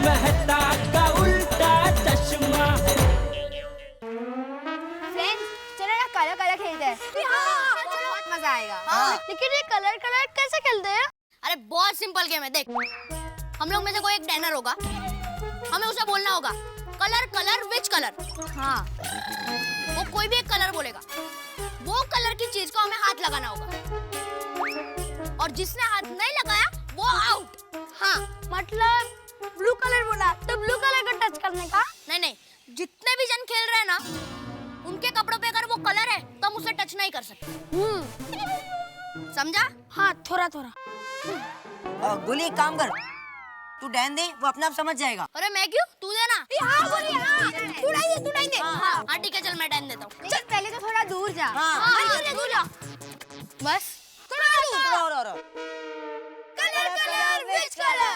मेहता का उल्टा चश्मा। फ्रेंड्स चलो ना कलर कलर खेलते हैं। बहुत मजा आएगा। लेकिन ये कलर कलर कैसे खेलते हैं? अरे बहुत सिंपल गेम है। देख, हम लोग में से कोई एक डैनर होगा, हमें उसे बोलना होगा कलर कलर विच कलर। हाँ, वो कोई भी एक कलर बोलेगा, वो कलर की चीज को हमें हाथ लगाना होगा, और जिसने हाथ नहीं लगाया वो आउट। हाँ, मतलब ब्लू कलर बोला तो ब्लू कलर को टच करने का? नहीं नहीं, जितने भी जन खेल रहे हैं ना, उनके कपड़ों पे अगर वो कलर है तो हम उसे टच नहीं कर सकते। समझा? हाँ, थोड़ा थोड़ा। गोली एक काम कर, तू डैन दे, वो अपने आप समझ जाएगा। अरे मैं क्यों, तू देना। हाँ, बोलिए, हाँ, तू नहीं दे। हाँ ठीक है, चल मैं डैन देता हूँ। चल पहले तो थोड़ा दूर जा। दूर जा। बस थोड़ा दूर। और colour colour which colour?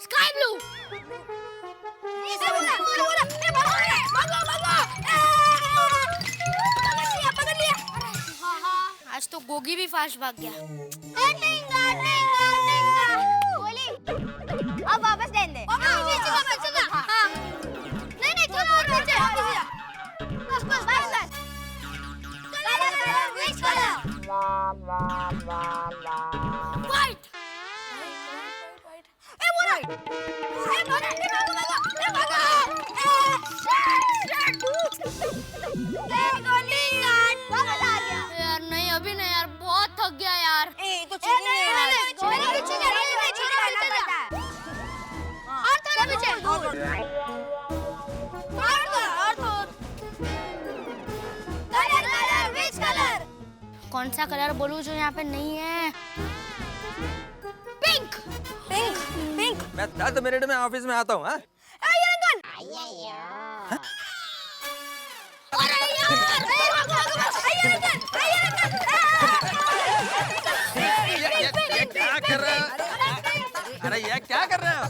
Sky blue. इसे बोला। ए भागो। पकड़ लिया। आज तो गोगी भी फास्ट भाग गया। बोली, अब वापस देन दे। नहीं, थोड़ा और पीछे। बस। Colour colour which colour? White. ए बोला। ए भागो। गोली वापस आ गया। यार नहीं, अभी नहीं यार, बहुत थक गया यार। ए तो चीटिंग है यार। और थोड़ा पीछे। Colour colour which colour? कौन सा कलर बोलूं जो यहाँ पे नहीं है? पिंक। मैं 10 मिनट में ऑफिस में आता हूँ। हाँ, ये क्या कर रहे हो? अरे ये क्या कर रहे हो?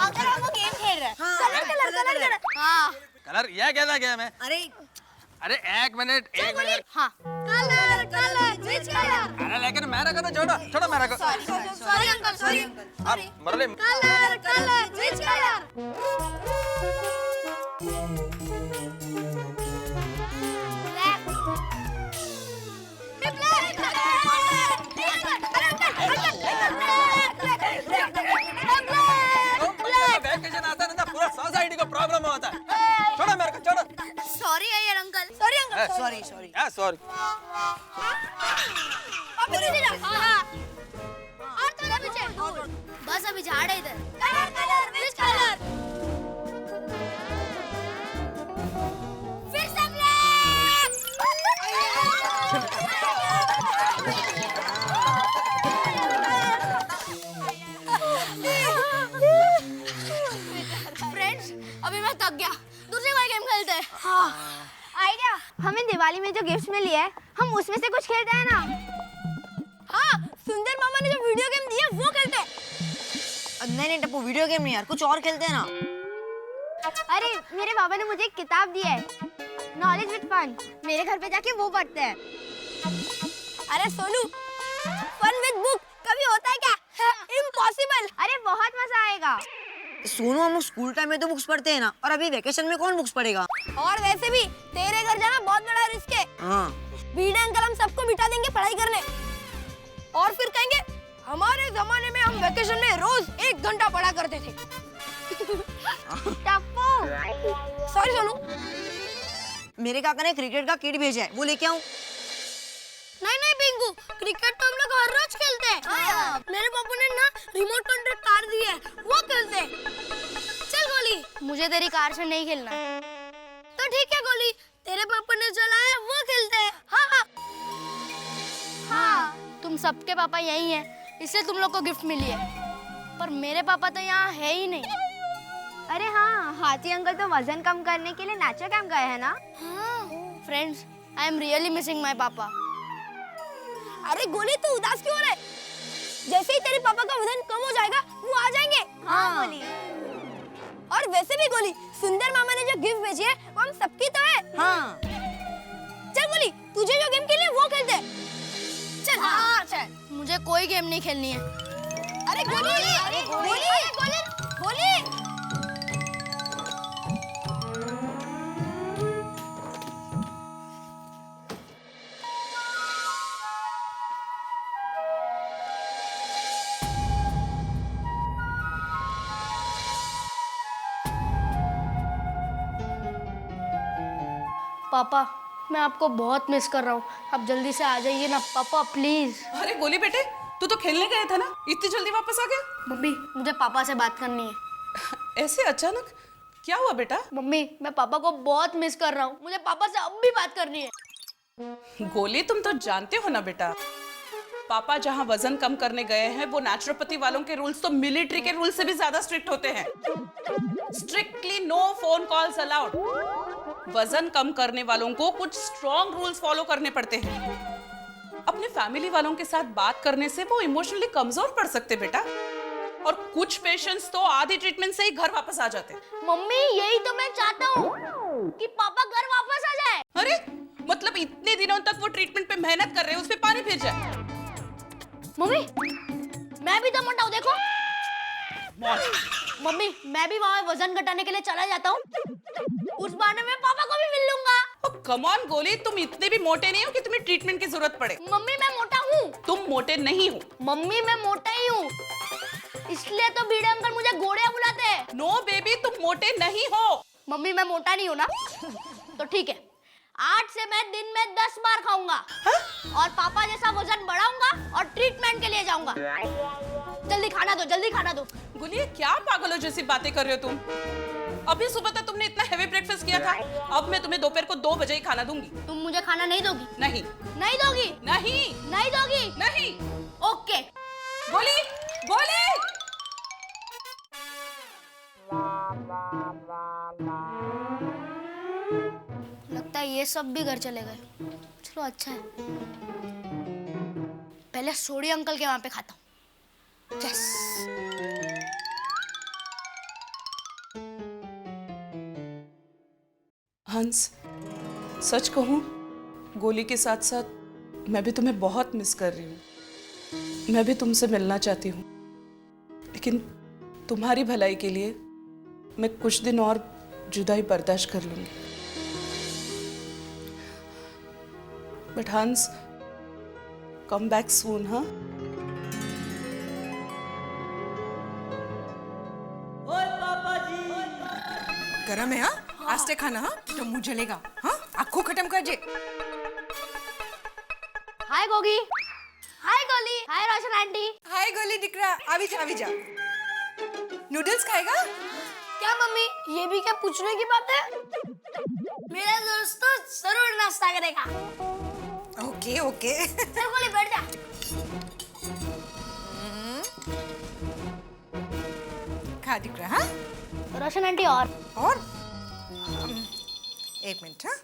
अगर हम गेम खेल रहे हैं, कलर। हाँ कलर ये कैसा गेम है? अरे एक मिनट। हाँ। Colour which colour? अरे लेकिन मेरे को तो छोड़ो मेरे को। Sorry uncle. आप Murli. Colour which colour? Vacation आता है ना, पूरा सोसाइटी को प्रॉब्लम होता है। छोड़ो मेरे को, छोड़ो। सॉरी है यार अंकल। सॉरी। सॉरी। और थोड़ा पीछे। बस अभी झाड़ है इधर। Colour which colour? फिर से ब्लैक। फ्रेंड्स, अभी मैं थक गया, दूसरी कोई गेम खेलते हैं। आइडिया, हमें दिवाली में जो गिफ्ट्स मिली है, हम उसमें से कुछ खेलते हैं ना? हाँ, सुंदर मामा ने जो वीडियो गेम दिया वो खेलते हैं। नहीं टप्पू, वीडियो गेम नहीं यार, कुछ और खेलते हैं ना। अरे मेरे बाबा ने मुझे एक किताब दी है, नॉलेज विद फन। मेरे घर पे जाके वो पढ़ते हैं। अरे सोनू, फन विद बुक कभी होता है क्या? इम्पॉसिबल। अरे बहुत मजा आएगा। सोनू, हम लोग स्कूल टाइम में तो बुक्स पढ़ते हैं ना, और अभी वेकेशन में कौन बुक्स पढ़ेगा? और वैसे भी तेरे घर जाना बहुत बड़ा रिस्क है। हाँ, बीडे अंकल हम सबको बिठा देंगे पढ़ाई करने, और फिर कहेंगे हमारे जमाने में हम वेकेशन में रोज 1 घंटा पढ़ा करते थे। टप्पू। सॉरी सोनू। मेरे काका ने क्रिकेट का किट भेजा है, वो लेके आऊं? नहीं पिंकू, क्रिकेट तो हम लोग हर रोज खेलते हैं। मेरे पापा ने ना रिमोट कंट्रोल कार दी है, वो खेलते हैं। चल गोली, मुझे तेरी कार से नहीं खेलना। तो ठीक है गोली, तेरे पापा ने चलाया वो खेलते हैं। हाँ, तुम सबके पापा यही हैं, इसलिए तुम लोग को गिफ्ट मिली है, पर मेरे पापा तो यहाँ है ही नहीं। अरे हाँ, हाथी अंकल तो वजन कम करने के लिए नेचर कैंप गए हैं ना? Friends, I am really missing my पापा। अरे गोली, तू उदास क्यों हो रहा है? जैसे ही तेरे पापा का वजन कम हो जाएगा वो आ जाएंगे। हाँ गोली। और वैसे भी गोली, सुंदर मामा ने जो गिफ्ट भेजी है वो हम सबकी तो है। हाँ। चल गोली, तुझे जो गेम खेलनी है वो खेलते हैं। चल। चल, मुझे कोई गेम नहीं खेलनी है। अरे गोली, अरे गोली, अरे गोली, गोली। पापा मैं आपको बहुत मिस कर रहा हूँ, आप जल्दी से आ जाइए ना पापा प्लीज। अरे गोली बेटे, तू तो खेलने गया था ना, इतनी जल्दी वापस आ गया? मम्मी मुझे पापा से बात करनी है। ऐसे अचानक क्या हुआ बेटा? मम्मी मैं पापा को बहुत मिस कर रहा हूँ, मुझे पापा से अब भी बात करनी है। गोली तुम तो जानते हो ना बेटा, पापा जहाँ वजन कम करने गए हैं वो नेचुरोपैथी वालों के रूल्स तो मिलिट्री के रूल्स से भी ज्यादा स्ट्रिक्ट होते हैं। Strictly no phone calls allowed. वजन कम करने वालों को कुछ स्ट्रॉन्ग रूल्स फॉलो करने पड़ते हैं। अपने फैमिली वालों के साथ बात करने से वो इमोशनली कमजोर पड़ सकते बेटा, और कुछ पेशेंट्स तो आधी ट्रीटमेंट से ही घर वापस आ जाते हैं। मम्मी यही तो मैं चाहता हूँ कि पापा घर वापस आ जाए। अरे मतलब इतने दिनों तक वो ट्रीटमेंट पे मेहनत कर रहे हैं, उस पे पानी फिर जाए। मम्मी मैं भी तो मोटा हूँ देखो। मम्मी मैं भी वहाँ वजन घटाने के लिए चला जाता हूँ, उस बहाने में पापा को भी मिल लूंगा। कम ऑन गोली, तुम इतने भी मोटे नहीं हो कि तुम्हें ट्रीटमेंट की जरूरत पड़े। मम्मी मैं मोटा हूँ। तुम मोटे नहीं हो। मम्मी मैं मोटा ही हूँ, इसलिए तो भिड़े अंकल मुझे गोड़िया बुलाते हैं। नो बेबी, तुम मोटे नहीं हो। मम्मी मैं मोटा नहीं हूँ ना, तो ठीक है, आज से मैं दिन में 10 बार खाऊंगा और पापा जैसा वजन बढ़ाऊंगा और ट्रीटमेंट के लिए जाऊंगा। जल्दी खाना दो, जल्दी खाना दो। गुलिया क्या पागलों जैसी बातें कर रहे हो तुम? अभी सुबह तक तुमने इतना हेवी ब्रेकफास्ट किया था, अब मैं तुम्हें दोपहर को 2 बजे ही खाना दूंगी। तुम मुझे खाना नहीं दोगी? नहीं। नहीं दोगी? नहीं। नहीं दोगी? नहीं। ओके। गोली, गोली। लगता है ये सब भी घर चले गए। चलो अच्छा है, पहले सोडी अंकल के वहां पे खाता हूँ। यस। हंस, सच कहूं, गोली के साथ साथ मैं भी तुम्हें बहुत मिस कर रही हूँ। मैं भी तुमसे मिलना चाहती हूँ, लेकिन तुम्हारी भलाई के लिए मैं कुछ दिन और जुदाई बर्दाश्त कर लूंगी। बट हंस, कम बैक सून, हाँ? गरम है हाँ? आस्ते खाना हाँ? तो मुंह जलेगा हाँ? आँखों खत्म कर जे। हाय गोगी, हाय गोली, हाय रोशन आंटी। हाय गोली दिकरा, आवी जा आवी जा। नूडल्स खाएगा? क्या मम्मी, ये भी क्या पूछने की बात है? मेरा दोस्त तो जरूर नाश्ता करेगा। Okay okay. चल गोली बैठ जा। खा दिकरा हाँ? रोशन आंटी और एक मिनट हाँ?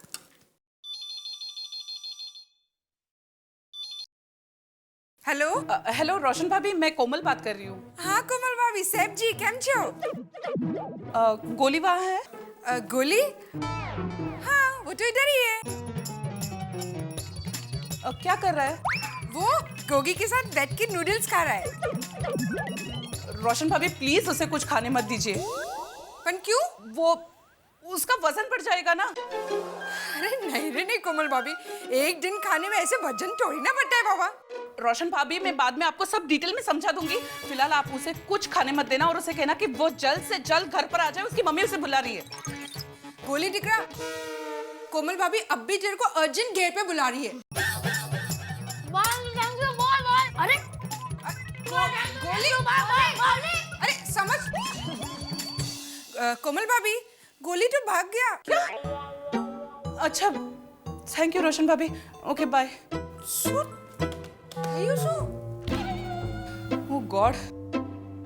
हेलो हेलो रोशन भाभी, मैं कोमल बात कर रही हूँ। हाँ कोमल भाभी, सेब जी केम छो? गोली वहाँ है? गोली? हाँ वो तो इधर ही है। क्या कर रहा है? वो गोगी के साथ बैठ के नूडल्स खा रहा है। रोशन भाभी प्लीज उसे कुछ खाने मत दीजिए। पर क्यों? वो उसका वजन बढ़ जाएगा ना। अरे नहीं रे नहीं कोमल भाभी, एक दिन खाने में ऐसे वजन थोड़ी ना बढ़ता है बाबा। रोशन भाभी मैं बाद में आपको सब डिटेल में समझा दूंगी, फिलहाल आप उसे कुछ खाने मत देना और उसे कहना कि वो जल्द से जल्द घर पर आ जाए, उसकी मम्मी उसे बुला रही है। गोली दिख रहा? कोमल भाभी अब भी तेरे को अर्जेंट गेट पे बुला रही है। अरे गोली अरे समझ। कोमल भाभी गोली तो भाग गया। क्या? अच्छा थैंक यू रोशन भाभी, ओके बाय। ओह गॉड,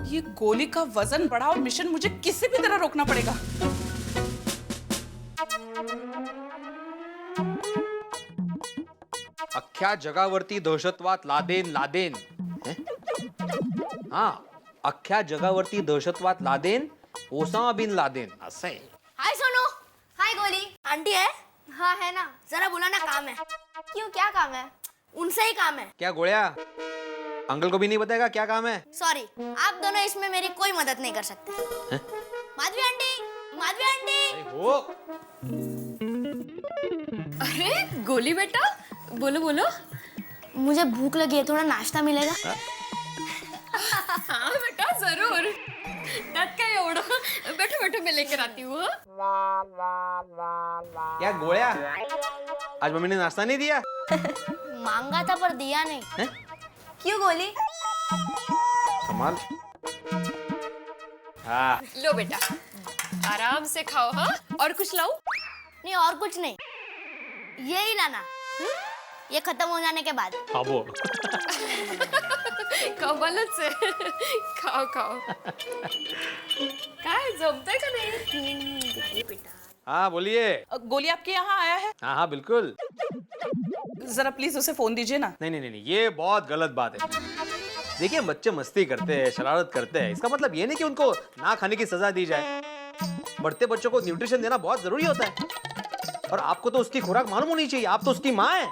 ये गोली का वजन बढ़ाओ मिशन मुझे किसी भी तरह रोकना पड़ेगा। अख्ख्या जगावरती दहशतवाद लादेन हा, अख्ख्या जगावरती दहशतवाद लादेन, ओसामा बिन लादेन, असं आहे। हाय सोनू। हाय गोली। आंटी है? हाँ है ना, जरा बुलाना, काम है। क्यों, क्या काम है? उनसे ही काम है। क्या गोळ्या, अंकल को भी नहीं बताएगा क्या काम है? सॉरी, आप दोनों इसमें मेरी कोई मदद नहीं कर सकते। Madhavi aunty, Madhavi aunty. हो अरे गोली बेटा, बोलो बोलो। मुझे भूख लगी है, थोड़ा नाश्ता मिलेगा? हाँ बेटा जरूर। त्यात काय एवढं? बैठो बैठो, मैं लेकर आती हूँ। क्या गोळ्या, आज मम्मी ने नाश्ता नहीं दिया? मांगा था पर दिया नहीं। हैं? क्यों गोली? कमाल। हाँ लो बेटा, आराम से खाओ। हाँ, और कुछ लाऊं? नहीं और कुछ नहीं, यही लाना। ये खत्म हो जाने के बाद। हाँ वो कमालच है। खाओ खाओ। काय जमतंय का नाही? हाँ बोलिए। गोली आपके यहाँ आया है? हाँ हाँ बिल्कुल। जरा प्लीज उसे फोन दीजिए ना। नहीं नहीं नहीं, ये बहुत गलत बात है। देखिए बच्चे मस्ती करते हैं, शरारत करते हैं, इसका मतलब ये नहीं कि उनको ना खाने की सजा दी जाए। बढ़ते बच्चों को न्यूट्रिशन देना बहुत जरूरी होता है, और आपको तो उसकी खुराक मालूम होनी चाहिए। आप तो उसकी माँ हैं,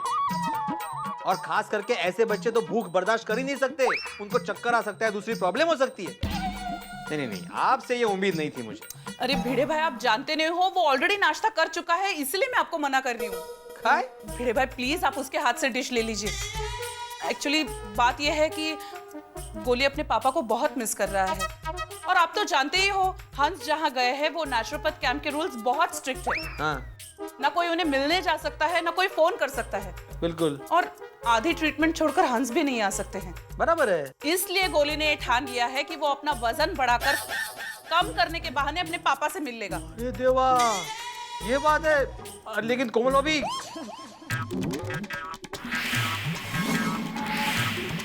और खास करके ऐसे बच्चे तो भूख बर्दाश्त कर ही नहीं सकते, उनको चक्कर आ सकता है, दूसरी प्रॉब्लम हो सकती है। नहीं नहीं नहीं, आपसे ये उम्मीद नहीं थी मुझे। अरे भिड़े भाई, आप जानते नहीं हो वो ऑलरेडी नाश्ता कर चुका है, इसलिए मैं आपको मना कर रही हूँ। खाए? भिड़े भाई प्लीज आप उसके हाथ से डिश ले लीजिए। एक्चुअली बात यह है कि गोली अपने पापा को बहुत मिस कर रहा है, और आप तो जानते ही हो हंस जहाँ गए हैं वो नेचुरोपैथ कैंप के रूल्स बहुत स्ट्रिक्ट है। हाँ ना कोई उन्हें मिलने जा सकता है, ना कोई फोन कर सकता है, बिल्कुल। और आधी ट्रीटमेंट छोड़कर हंस भी नहीं आ सकते हैं। बराबर है। इसलिए गोली ने ठान लिया है कि वो अपना वजन बढ़ाकर कम करने के बहाने अपने पापा से मिल लेगा। ये देवा, ये बात है। लेकिन कोमल भाभी,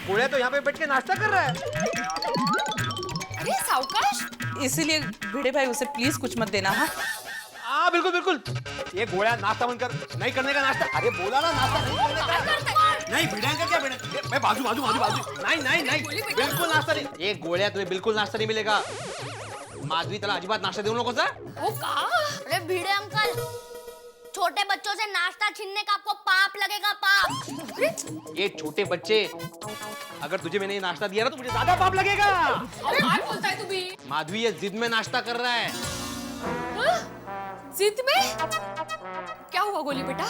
गोलिया तो यहाँ पे बैठ के नाश्ता कर रहा है। अरे सावकाश। इसीलिए भिड़े भाई उसे प्लीज कुछ मत देना। हाँ हाँ बिल्कुल बिल्कुल। ये गोलिया नाश्ता बंद कर, नहीं करने का नाश्ता। अरे बोला ना नाश्ता नहीं करने का। नहीं भिड़ेंगे क्या भिड़े? मैं बाजू बाजू बाजू बाजू। नहीं नहीं नहीं, बिल्कुल नाश्ता नहीं। ये गोलिया तुम्हें बिल्कुल नाश्ता नहीं मिलेगा। माधवी तला अजीबात नाश्ता दे उन लोगों से। वो कहा? अरे भिड़े अंकल, छोटे बच्चों से नाश्ता छीनने का आपको पाप लगेगा, पाप। ये छोटे बच्चे, अगर तुझे मैंने ये नाश्ता दिया ना तो मुझे ज्यादा पाप लगेगा। अरे क्या बोलता है तू भी? माधवी ये जिद में नाश्ता कर रहा है। जिद में? क्या हुआ गोली बेटा?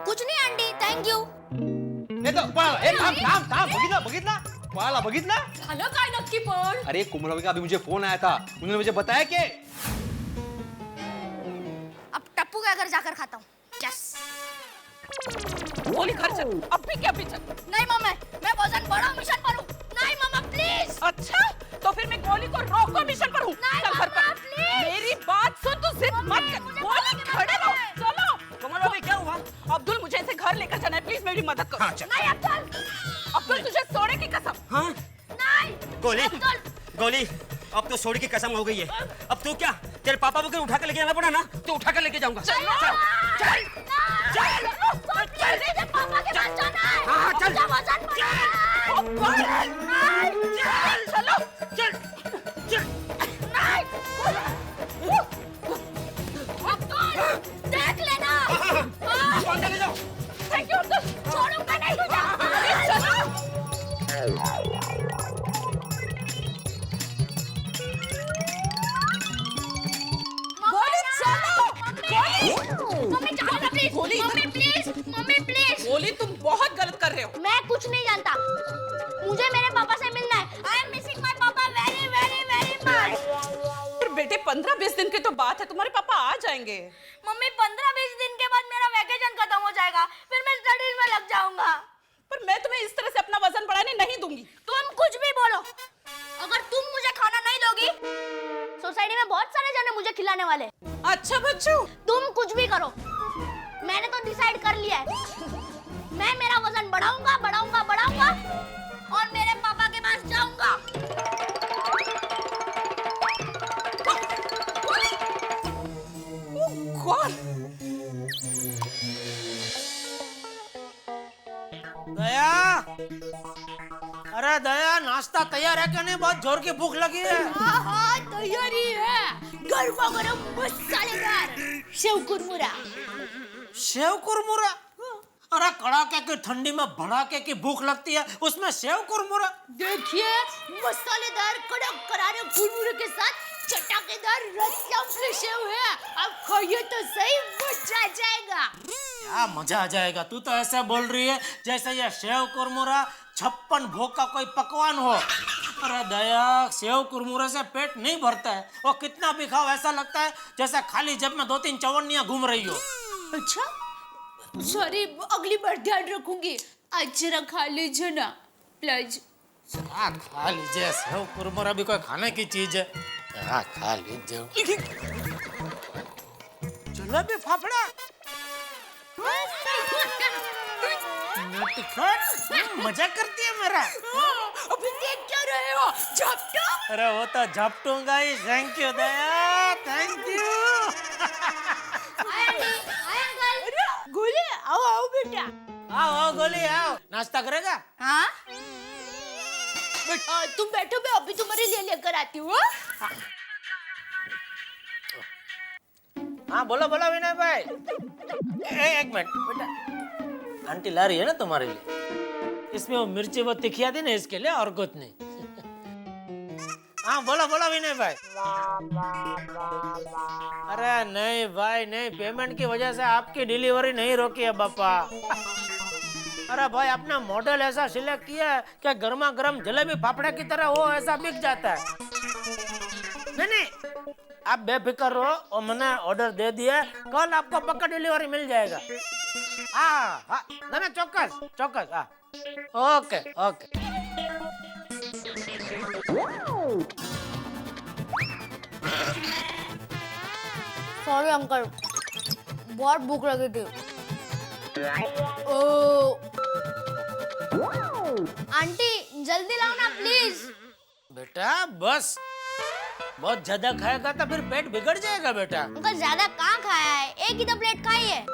कुछ नहीं आंटी, थैंक यू। नाही तो पळाला. ए थांब थांब थांब, बघितला बघितला पळाला, बघितला. झालं काय नक्की पण? अरे कोमल का अभी मुझे फोन आया था, उन्होंने मुझे बताया कि अब टप्पू के घर जाकर खाता हूँ। यस। गोली घर चल, अब भी क्या पीछे? नहीं मम्मी, मैं वजन बढ़ाऊं मिशन पर हूँ। नहीं मम्मा प्लीज। अच्छा तो फिर मैं गोली को रोको मिशन पर हूँ। नहीं, चल घर पर। मम्मा, प्लीज। मेरी बात सुन, तू जिद मत कर। गोली खड़े रहो, चलो। कमल भाभी क्या हुआ? अब्दुल मुझे इसे घर लेकर जाना है, प्लीज मेरी मदद करो। हाँ, चल। नहीं अब्दुल, अब्दुल तुझे सोने की कसम। हाँ नहीं गोली, अब्दुल। गोली अब तो सोने की कसम हो गई है। अब तू क्या, तेरे पापा को उठा कर लेके जाना पड़ा ना, तो उठा कर लेके जाऊंगा। चल चल चल मुझे पापा के पास जाना है। हाँ, चल। मुझे वजन बढ़ाना है। चलो चल चल। अब्दुल, देख लेना। कौन ले जाओ? Thank you Abdul. छोड़ूंगा नहीं तुझे। चलो गोली चलो। मम्मी जाओ ना प्लीज। गोली। Mummy please, mummy please. गोली तुम बहुत गलत कर रहे हो। मैं कुछ नहीं जानता, मुझे मेरे पापा से मिलना है। आई एम मिसिंग माय पापा वेरी वेरी वेरी मच। फिर बेटे 15-20 दिन की तो बात है, तुम्हारे पापा आ जाएंगे। मम्मी 15-20 दिन के बाद मेरा वैकेशन खत्म हो जाएगा, फिर मैं स्टडीज में लग जाऊंगा। पर मैं तुम्हें इस तरह से अपना वजन बढ़ाने नहीं दूंगी। तुम कुछ भी बोलो, अगर तुम मुझे खाना नहीं दोगी, सोसाइटी में बहुत सारे जने मुझे खिलाने वाले। अच्छा बच्चों, तुम कुछ भी करो, मैंने तो डिसाइड कर लिया है। मैं मेरा वजन बढ़ाऊंगा बढ़ाऊंगा बढ़ाऊंगा और मेरे पापा के पास जाऊंगा। कौन? दया, अरे दया नाश्ता तैयार है क्या? नहीं बहुत जोर की भूख लगी है। हाँ तैयारी है, गरमा गरम मसालेदार शेव कुरमुरा। शेव कुरमुरा? अरे कड़ाके की ठंडी में भड़ाके की भूख लगती है, उसमें सेव कुरमुरा। देखिए, मसालेदार कड़क करारे कुरमुरे के साथ चटाकेदार रसमलाई सेव है। आप खाइए तो सही, मजा आ जाएगा। क्या मजा आ जाएगा? तू तो ऐसे बोल रही है जैसे ये सेव कुरमुरा 56 भोग का कोई पकवान हो। अरे दया, सेव कुरमुरे से पेट नहीं भरता है, वो कितना भी खाओ ऐसा लगता है जैसे खाली जेब में 2-3 चवन्नियां घूम रही हो। अच्छा, सॉरी, अगली बार ध्यान रखूंगी। आज जरा खा लीजिए ना प्लीज। क्या खा लीजिए? सेव कुरमुरा भी कोई खाने की चीज है? क्या खा लीजिए? जलेबी फाफड़ा, मजा करती है मेरा। अभी देख क्या रहे हो? झपटो। अरे वो तो झपटूंगा ही। Thank you Daya, thank you. Goli, आओ आओ बेटा। आओ आओ गोली आओ, नाश्ता करेगा? हाँ? तुम बैठो, मैं अभी तुम्हारे लिए लेकर आती हूँ। हाँ बोलो बोलो विनय भाई। एक मिनट बेटा, आंटी ला रही है ना तुम्हारे लिए, इसमें वो मिर्ची वो तिखिया थी ना, इसके लिए, और कुछ नहीं। हाँ बोलो बोलो विनय भाई। अरे नहीं भाई नहीं, पेमेंट की वजह से आपकी डिलीवरी नहीं रोकी है बापा। अरे भाई अपना मॉडल ऐसा सिलेक्ट किया है कि गर्मा गर्म जलेबी फाफड़े की तरह वो ऐसा बिक जाता है। नहीं, आप बेफिक्र रहो, और मैंने ऑर्डर दे दिया, कल आपको पक्का डिलीवरी मिल जाएगा। हाँ हाँ, ना चौकस चौकस। हाँ ओके ओके। सॉरी अंकल, बहुत भूख लगी थी। ओ आंटी जल्दी लाओ ना प्लीज। बेटा बस, बहुत ज्यादा खाएगा तो फिर पेट बिगड़ जाएगा बेटा। अंकल ज्यादा कहाँ खाया है, एक ही तो प्लेट खाई है।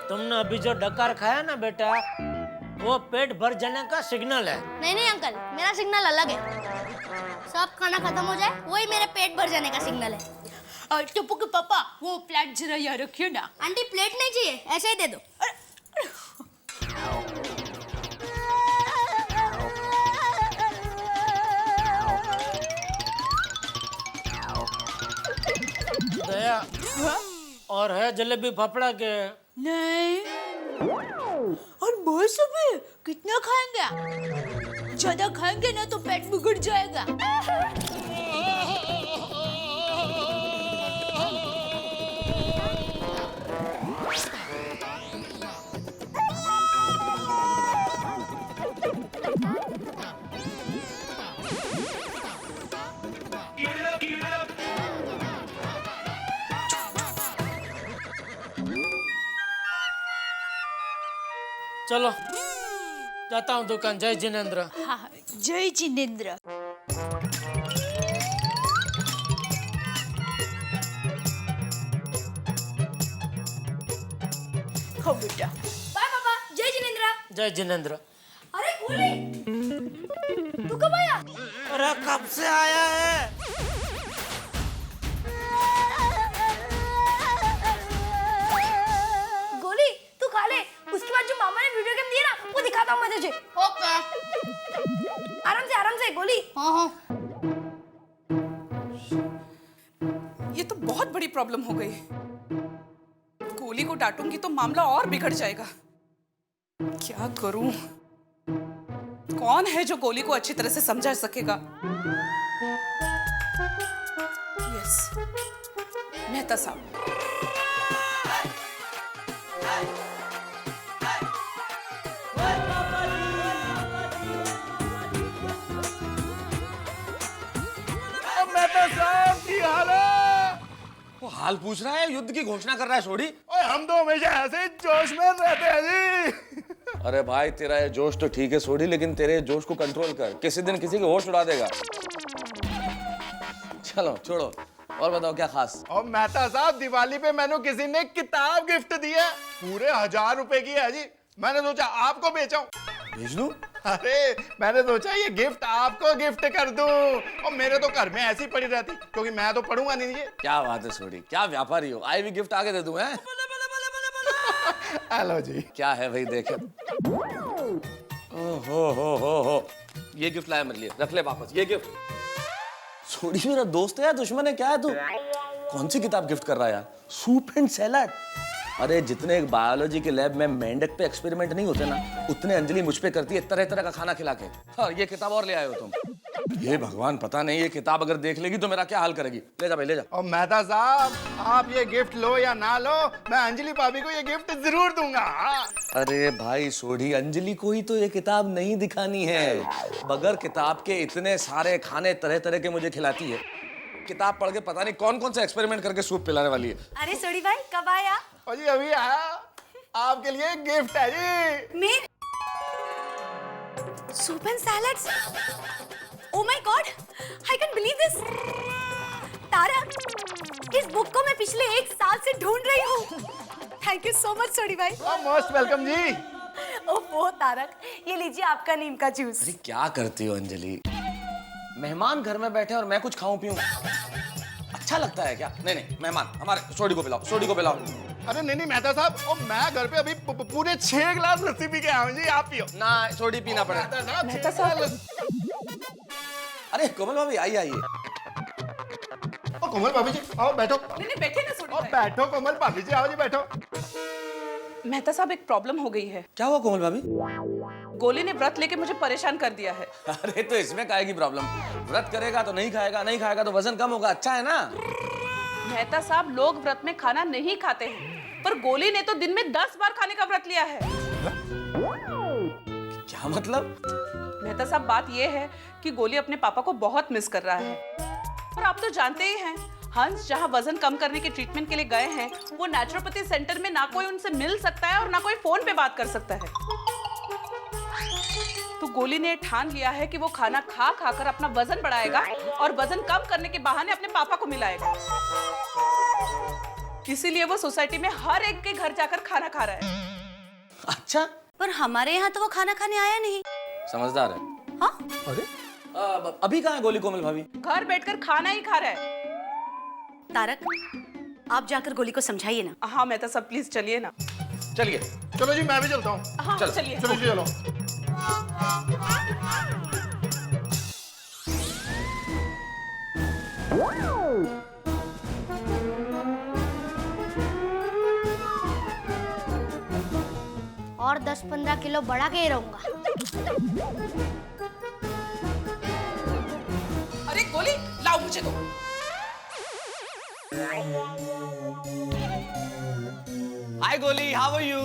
तुमने अभी जो डकार खाया ना बेटा, वो पेट भर जाने का सिग्नल है। नहीं नहीं अंकल, मेरा सिग्नल अलग है। सब खाना खत्म हो जाए, वही मेरे पेट भर जाने का सिग्नल है। टप्पू के पापा, वो प्लेट जरा यहाँ रखिए ना। आंटी प्लेट नहीं चाहिए, ऐसे ही दे दो। दया, और है जलेबी फाफड़ा के? नहीं। और बस अभी कितना खाएंगे? ज्यादा खाएंगे ना तो पेट बिगड़ जाएगा। चलो जाता हूँ दुकान। जय जिनेंद्र। हाँ, जय जिनेंद्र। हो बेटा। बाय पापा। जय जिनेंद्र। जय जिनेंद्र। अरे गोली, तू कब आया? अरे कब से आया है? गोली तू खा ले, उसके बाद जो मामा ने वीडियो गेम दिया ना, वो दिखाता हूँ मैं तुझे। ओके। आराम से गोली। हाँ हाँ। ये तो बहुत बड़ी प्रॉब्लम हो गई। गोली को डांटूंगी तो मामला और बिगड़ जाएगा। क्या करूं? कौन है जो गोली को अच्छी तरह से समझा सकेगा? यस, मेहता साहब। मेहता साहब की हाल है? वो हाल पूछ रहा है, युद्ध की घोषणा कर रहा है छोड़ी। ओए हम तो हमेशा ऐसे जोश में रहते हैं जी। अरे भाई तेरा ये जोश तो ठीक है सोडी, लेकिन तेरे जोश को कंट्रोल कर, किसी दिन किसी के होश उड़ा देगा। चलो छोड़ो, और बताओ क्या खास? और मेहता साहब, दिवाली पे मैंने किसी ने किताब गिफ्ट दी है, पूरे 1000 रुपए की है जी। मैंने सोचा आपको बेचाऊं। भेज दूं? अरे मैंने सोचा ये गिफ्ट आपको गिफ्ट कर दूं, और मेरे तो घर में ऐसी पड़ी रहती, क्योंकि मैं तो पढ़ूंगा नहीं ये। क्या बात है सोडी, क्या व्यापारी हो, आई भी गिफ्ट आगे दे दूं हैं? हेलो जी। क्या है भाई देखे। हो ये गिफ्ट लाया मेरे लिए, रख ले वापस ये गिफ्ट। सोडी मेरा दोस्त है या दुश्मन है, क्या है तू? कौन सी किताब गिफ्ट कर रहा है यार? Soup and salad. अरे जितने एक बायोलॉजी के लैब में मेंढक पे एक्सपेरिमेंट नहीं होते ना, उतने अंजलि मुझ पे करती है तरह तरह का खाना खिला के। और ये किताब और ले आए हो तुम। ये भगवान पता नहीं ये किताब अगर देख लेगी तो मेरा क्या हाल करेगी। ले जा भाई ले जा। और मेहता साहब, आप ये गिफ्ट लो या ना लो, मैं अंजलि भाभी को ये गिफ्ट जरूर दूंगा। अरे भाई सोढ़ी, अंजलि को ही तो ये किताब नहीं दिखानी है। बगैर किताब के इतने सारे खाने तरह तरह के मुझे खिलाती है। किताब पढ़ के पता नहीं कौन कौन सा एक्सपेरिमेंट करके सूप पिलाने वाली है। अरे सोडी भाई कब आया? और जी अभी आया, आपके लिए गिफ्ट है जी। मैं soup and salads. Oh my god, I can believe this. Tarak, इस बुक को मैं पिछले 1 साल से ढूंढ रही हूँ। थैंक यू सो मच सोडी भाई। मोस्ट वेलकम जी। ओह तारक, ये लीजिए आपका नीम का जूस। अरे क्या करती हो अंजलि? मेहमान घर में बैठे और मैं कुछ खाऊं पीऊं, अच्छा लगता है क्या? नहीं नहीं, मेहमान हमारे सोडी को पिलाओ, सोडी को पिलाओ। अरे नहीं मैथा साहब, और मैं घर पे अभी पूरे 6 गिलास लस्सी पी के आया हूँ जी, आप पियो ना। सोडी पीना पड़े। मेहता साहब। अरे कोमल भाभी आइए आइए। ओ कोमल भाभी जी आओ बैठो। नहीं बैठे ना सोडी और भाई। बैठो कोमल भाभी जी, आओ जी बैठो। मेहता साहब एक प्रॉब्लम हो गई है। क्या हुआ कोमल भाभी? गोली ने व्रत लेके मुझे परेशान कर दिया है। अरे तो इसमें क्या की प्रॉब्लम? व्रत करेगा तो नहीं खाएगा, नहीं खाएगा तो वजन कम होगा, अच्छा है ना? मेहता साहब, लोग व्रत में खाना नहीं खाते हैं, पर गोली ने तो दिन में 10 बार खाने का व्रत लिया है। क्या मतलब? मेहता साहब, बात यह है कि गोली अपने पापा को बहुत मिस कर रहा है। और आप तो जानते ही हैं, हंस जहां वजन कम करने के ट्रीटमेंट के लिए गए हैं, वो नेचुरोपैथी सेंटर में ना कोई उनसे मिल सकता है और ना कोई फोन पे बात कर सकता है। तो गोली ने ठान लिया है कि वो खाना खा खाकर अपना वजन बढ़ाएगा और वजन कम करने के बहाने अपने पापा को मिलाएगा। इसीलिए वो सोसाइटी में हर एक के घर जाकर खाना खा रहा है। अच्छा, पर हमारे यहाँ तो वो खाना खाने आया नहीं। समझदार है। हाँ? अरे अभी कहाँ है गोली कोमल भाभी? घर बैठकर खाना ही खा रहा है। तारक, आप जाकर गोली को समझाइए ना। हाँ मेहता साहब, प्लीज चलिए ना। चलिए। चलो जी मैं भी चलता हूँ। हाँ चलिए। चलो जी चलो। और 10-15 किलो बढ़ा के ही रहूंगा। अरे गोली लाओ मुझे दो। हाय गोली, हाउ आर यू?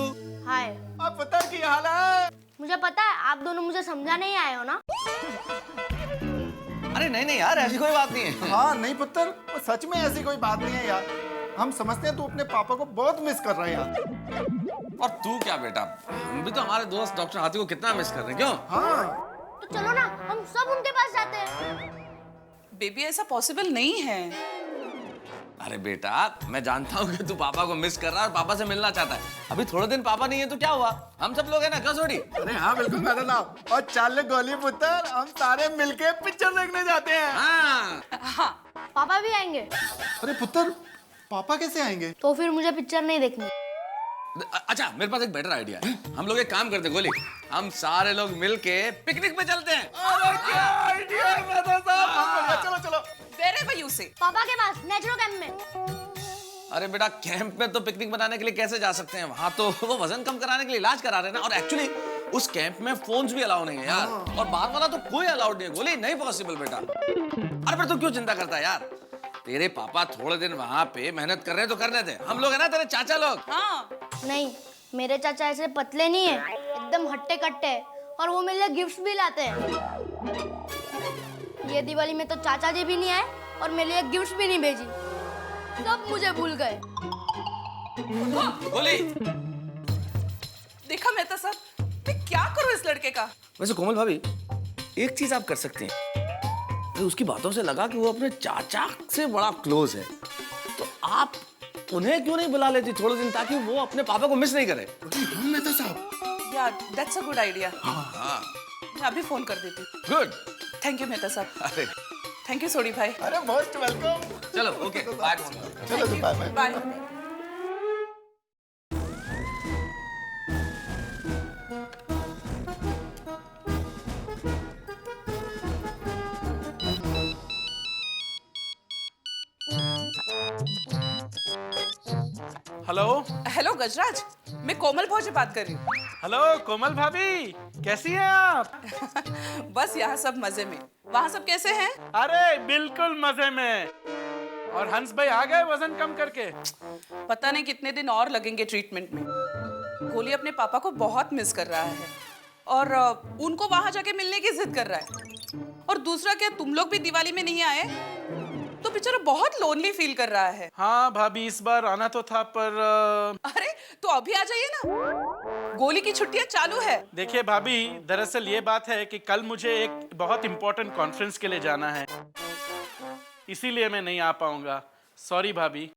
हाय। अब पता की हाल है? मुझे पता है, आप दोनों मुझे समझा नहीं आए हो ना। अरे नहीं नहीं यार, ऐसी कोई बात नहीं है। हाँ नहीं पुत्र, सच में ऐसी कोई बात नहीं है यार। हम समझते हैं तू अपने पापा को बहुत मिस कर रहा है यार। और तू क्या बेटा, हम भी तो हमारे दोस्त डॉक्टर हाथी को कितना मिस कर रहे हैं, क्यों? हाँ तो चलो ना, हम सब उनके पास जाते हैं। बेबी ऐसा पॉसिबल नहीं है। अरे बेटा, मैं जानता हूँ कि तू पापा को मिस कर रहा है और पापा से मिलना चाहता है। अभी थोड़े दिन पापा नहीं है तो क्या हुआ, हम सब लोग हैं ना, क्यों सोडी? अरे हाँ बिल्कुल मेहता साहब। और चल गोली पुत्र, हम सारे मिलके पिक्चर देखने जाते हैं। हाँ। पापा भी आएंगे। अरे पुत्र, पापा कैसे आएंगे? तो फिर मुझे पिक्चर नहीं देखनी। अच्छा, मेरे पास एक बेटर आइडिया है। हम लोग एक काम करते हैं गोली, हम सारे लोग मिलके पिकनिक पे चलते हैं। क्या आइडिया है मेहता साहब। चलो चलो। Wherever you say। पापा के पास नेचुरो कैंप में। अरे बेटा, कैंप में तो पिकनिक बनाने के लिए कैसे जा सकते हैं? वहाँ तो वो वजन कम कराने के लिए इलाज करा रहे हैं ना। और एक्चुअली उस कैंप में फोन्स भी अलाउ नहीं है यार, और बाहर वाला तो कोई अलाउड नहीं है। गोली नहीं पॉसिबल बेटा। अरे पर तू क्यों चिंता करता है यार? तेरे पापा थोड़े दिन वहाँ पे मेहनत कर रहे हैं तो करने दे। हम लोग है ना तेरे चाचा लोग। हाँ। नहीं, मेरे चाचा ऐसे पतले नहीं है, एकदम हट्टे कट्टे, और वो मेरे लिए गिफ्ट्स भी लाते हैं। ये दिवाली में तो चाचा जी भी नहीं आए और मेरे लिए गिफ्ट्स भी नहीं भेजी, सब मुझे भूल गए। गोली, देखा मेहता साहब, मैं क्या करूं इस लड़के का? वैसे कोमल भाभी, एक चीज आप कर सकते हैं। उसकी बातों से लगा कि वो अपने चाचा से बड़ा क्लोज है, तो आप उन्हें क्यों नहीं बुला लेती थोड़े दिन, ताकि वो अपने पापा को मिस नहीं करे। मेहता साहब। यार, दैट्स अ गुड आइडिया। हाँ, मैं अभी फोन कर देती हूँ। गुड। थैंक यू मेहता साहब। अरे थैंक यू सोडी भाई। अरे मोस्ट वेलकम। चलो, ओके, बाय। चलो bye bye. Bye. Hello hello Gajraj, मैं कोमल भौजी बात कर रही हूँ। हेलो कोमल भाभी, कैसी हैं आप? बस यहाँ सब मजे में, वहाँ सब कैसे हैं? अरे बिल्कुल मजे में। और हंस भाई आ गए वजन कम करके? पता नहीं कितने दिन और लगेंगे ट्रीटमेंट में। गोली अपने पापा को बहुत मिस कर रहा है और उनको वहां जाके मिलने की जिद कर रहा है। और दूसरा क्या, तुम लोग भी दिवाली में नहीं आए तो बेचारा बहुत लोनली फील कर रहा है। हाँ भाभी, इस बार आना तो था पर अरे तो अभी आ जाइए ना, गोली की छुट्टियां चालू है। देखिए भाभी, दरअसल ये बात है कि कल मुझे एक बहुत इंपॉर्टेंट कॉन्फ्रेंस के लिए जाना है, इसीलिए मैं नहीं आ पाऊंगा। सॉरी भाभी।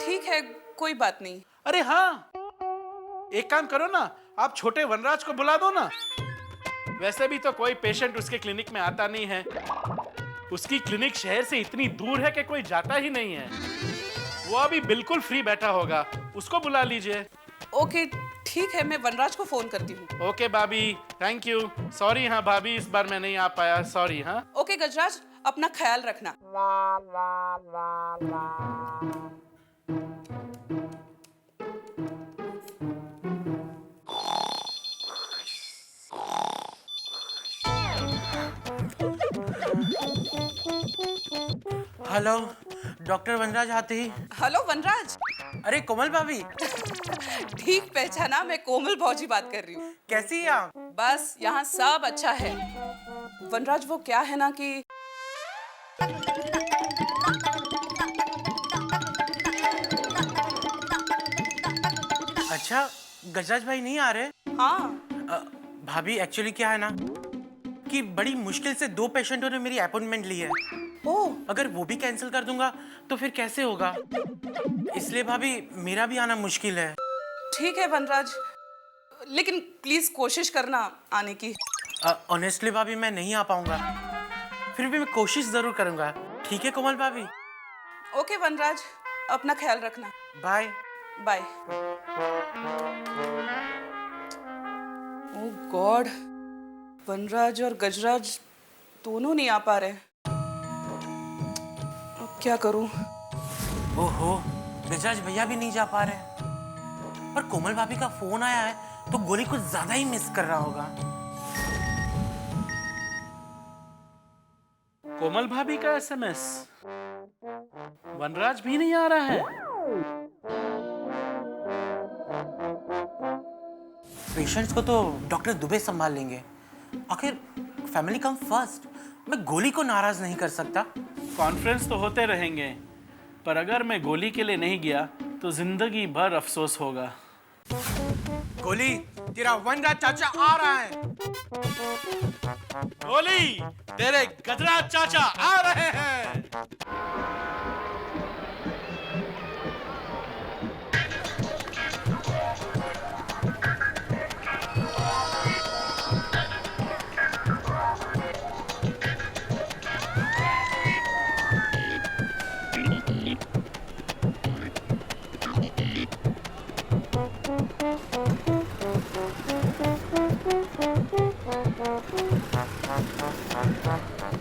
ठीक है, कोई बात नहीं। अरे हाँ, एक काम करो ना, आप छोटे वनराज को बुला दो ना। वैसे भी तो कोई पेशेंट उसके क्लिनिक में आता नहीं है। उसकी क्लिनिक शहर से इतनी दूर है कि कोई जाता ही नहीं है। वो अभी बिल्कुल फ्री बैठा होगा, उसको बुला लीजिए। ओके ठीक है, मैं वनराज को फोन करती हूँ। ओके भाभी, थैंक यू। सॉरी हाँ भाभी, इस बार मैं नहीं आ पाया, सॉरी। हाँ ओके गजराज, अपना ख्याल रखना। हेलो डॉक्टर वनराज आते ही। हेलो वनराज। अरे कोमल भाभी, ठीक पहचाना, मैं कोमल भौजी बात कर रही हूँ। कैसी हैं आप? बस यहाँ सब अच्छा है। वनराज वो क्या है ना कि अच्छा, गजराज भाई नहीं आ रहे? हाँ भाभी एक्चुअली क्या है ना कि बड़ी मुश्किल से 2 पेशेंटों ने मेरी अपॉइंटमेंट ली है। ओह, अगर वो भी कैंसिल कर दूंगा तो फिर कैसे होगा, इसलिए भाभी मेरा भी आना मुश्किल है। ठीक है वनराज, लेकिन प्लीज कोशिश करना आने की। ऑनेस्टली भाभी मैं नहीं आ पाऊंगा, फिर भी मैं कोशिश जरूर करूंगा। ठीक है कोमल भाभी? ओके वनराज, अपना ख्याल रखना। Bye bye. Oh god, Vanraj और गजराज दोनों नहीं आ पा रहे। अब क्या करूं? ओहो, गजराज भैया भी नहीं जा पा रहे। पर कोमल भाभी का फोन आया है तो गोली कुछ ज्यादा ही मिस कर रहा होगा। कोमल भाभी का एसएमएस, वनराज भी नहीं आ रहा है। पेशेंट्स को तो डॉक्टर दुबे संभाल लेंगे, आखिर फैमिली कम फर्स्ट। मैं गोली को नाराज नहीं कर सकता। कॉन्फ्रेंस तो होते रहेंगे, पर अगर मैं गोली के लिए नहीं गया तो जिंदगी भर अफसोस होगा। गोली, तेरा वनराज चाचा आ रहा है। गोली, तेरे गजराज चाचा आ रहे हैं।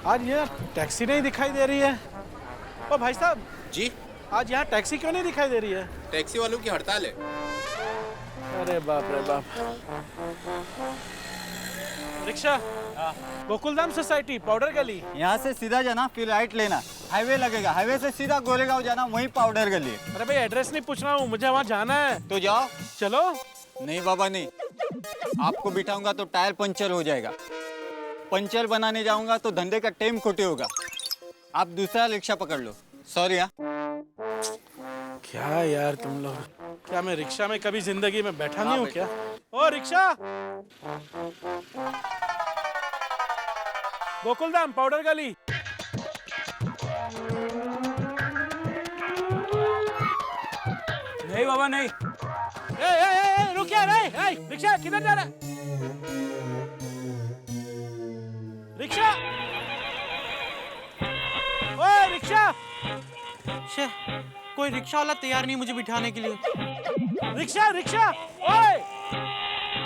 आज यहाँ टैक्सी नहीं दिखाई दे रही है। ओ भाई साहब जी, आज यहाँ टैक्सी क्यों नहीं दिखाई दे रही है? टैक्सी वालों की हड़ताल है। अरे बाप रे बाप। रिक्शा, गोकुलधाम सोसाइटी, पाउडर गली। यहाँ से सीधा जाना, फिर राइट लेना, हाईवे लगेगा, हाईवे से सीधा गोरेगांव जाना, वहीं पाउडर गली। अरे भाई एड्रेस नहीं पूछ रहा हूँ, मुझे वहाँ जाना है। तो जाओ। चलो। नहीं बाबा नहीं, आपको बिठाऊंगा तो टायर पंचर हो जाएगा, पंचर बनाने जाऊंगा तो धंधे का टेम खोटे होगा। आप दूसरा रिक्शा पकड़ लो। सॉरी। हाँ क्या यार तुम लोग, क्या मैं रिक्शा में कभी जिंदगी में बैठा नहीं हूँ क्या? ओ रिक्शा, गोकुलधाम, पाउडर गली। नहीं बाबा नहीं। ए, रुक यार, रिक्शा किधर जा रहा है? रिक्शा, ओए रिक्शा। शे, कोई रिक्शा वाला तैयार नहीं मुझे बिठाने के लिए। रिक्शा, रिक्शा, ओए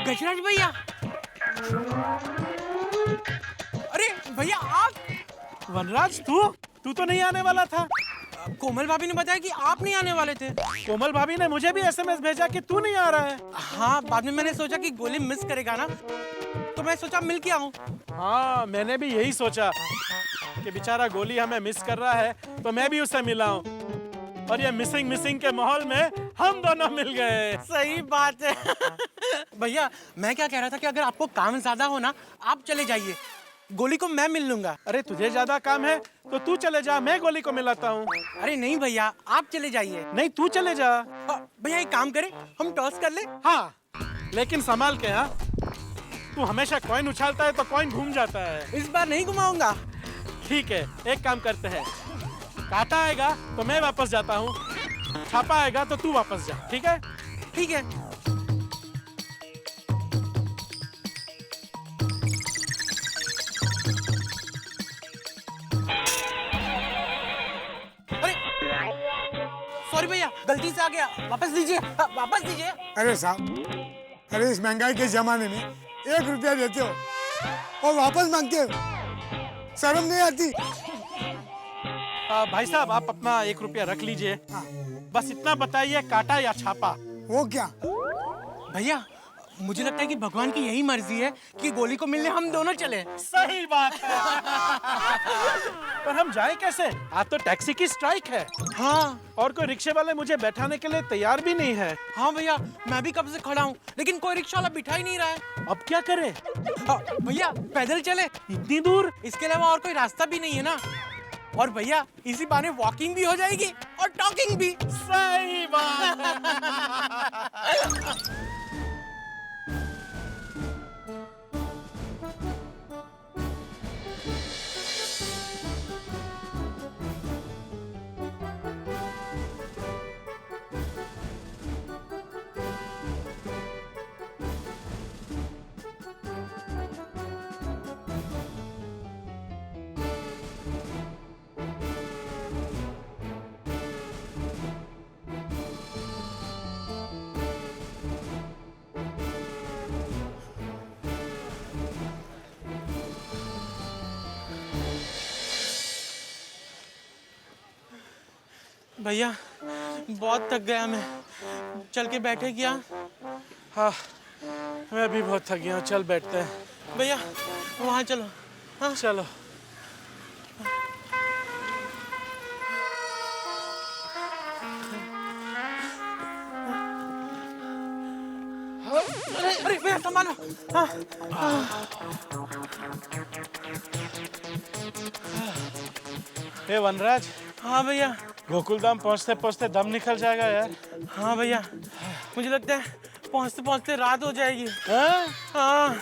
गजराज भैया। अरे भैया आप। वनराज, तू तो नहीं आने वाला था। कोमल भाभी ने बताया कि आप नहीं आने वाले थे। कोमल भाभी ने मुझे भी एसएमएस भेजा कि तू नहीं आ रहा है। हाँ, बाद में मैंने सोचा कि गोली मिस करेगा ना, तो मैं सोचा मिल के आऊं। हाँ, मैंने भी यही सोचा कि बेचारा गोली हमें मिस कर रहा है, तो मैं भी उससे मिला हूँ। और ये मिसिंग के माहौल में हम दोनों मिल गए। सही बात है। भैया, मैं क्या कह रहा था कि अगर आपको काम ज्यादा हो ना, आप चले जाइए, गोली को मैं मिल लूंगा। अरे तुझे ज्यादा काम है तो तू चले जा, मैं गोली को मिलाता हूँ। अरे नहीं भैया, आप चले जाइए। नहीं, तू चले जा। भैया एक काम करें, हम टॉस कर ले। हाँ, लेकिन संभाल के। हाँ, तू हमेशा कॉइन उछालता है तो कॉइन घूम जाता है। इस बार नहीं घुमाऊंगा। ठीक है, एक काम करते हैं, काटा आएगा तो मैं वापस जाता हूँ, छापा आएगा तो तू वापस जा। ठीक है? ठीक है। अरे सॉरी भैया, गलती से आ गया, वापस दीजिए, वापस दीजिए। अरे साहब, अरे इस महंगाई के जमाने में 1 रुपया देते हो और वापस मांगते हो, शर्म नहीं आती? भाई साहब, आप अपना 1 रुपया रख लीजिए। बस इतना बताइए, काटा या छापा? वो क्या भैया, मुझे लगता है कि भगवान की यही मर्जी है कि गोली को मिलने हम दोनों चले। सही बात है। पर हम जाए कैसे? आज तो टैक्सी की स्ट्राइक है। हाँ, और कोई रिक्शे वाले मुझे बैठाने के लिए तैयार भी नहीं है। हाँ भैया, मैं भी कब से खड़ा हूँ, लेकिन कोई रिक्शा वाला बिठा ही नहीं रहा है। अब क्या करें? भैया पैदल चले, इतनी दूर? इसके अलावा और कोई रास्ता भी नहीं है ना। और भैया, इसी बहाने वॉकिंग भी हो जाएगी और टॉकिंग भी। सही बात। भैया, बहुत थक गया मैं, चल के बैठे क्या? हाँ, मैं भी बहुत थक गया हूँ, चल बैठते हैं। भैया वहाँ चलो। हाँ चलो। अरे भैया संभालो। हाँ, हे वनराज। हाँ भैया। गोकुलधाम पहुँचते पहुँचते दम निकल जाएगा यार। हाँ भैया, मुझे लगता है पहुँचते पहुँचते रात हो जाएगी। हाँ? हाँ।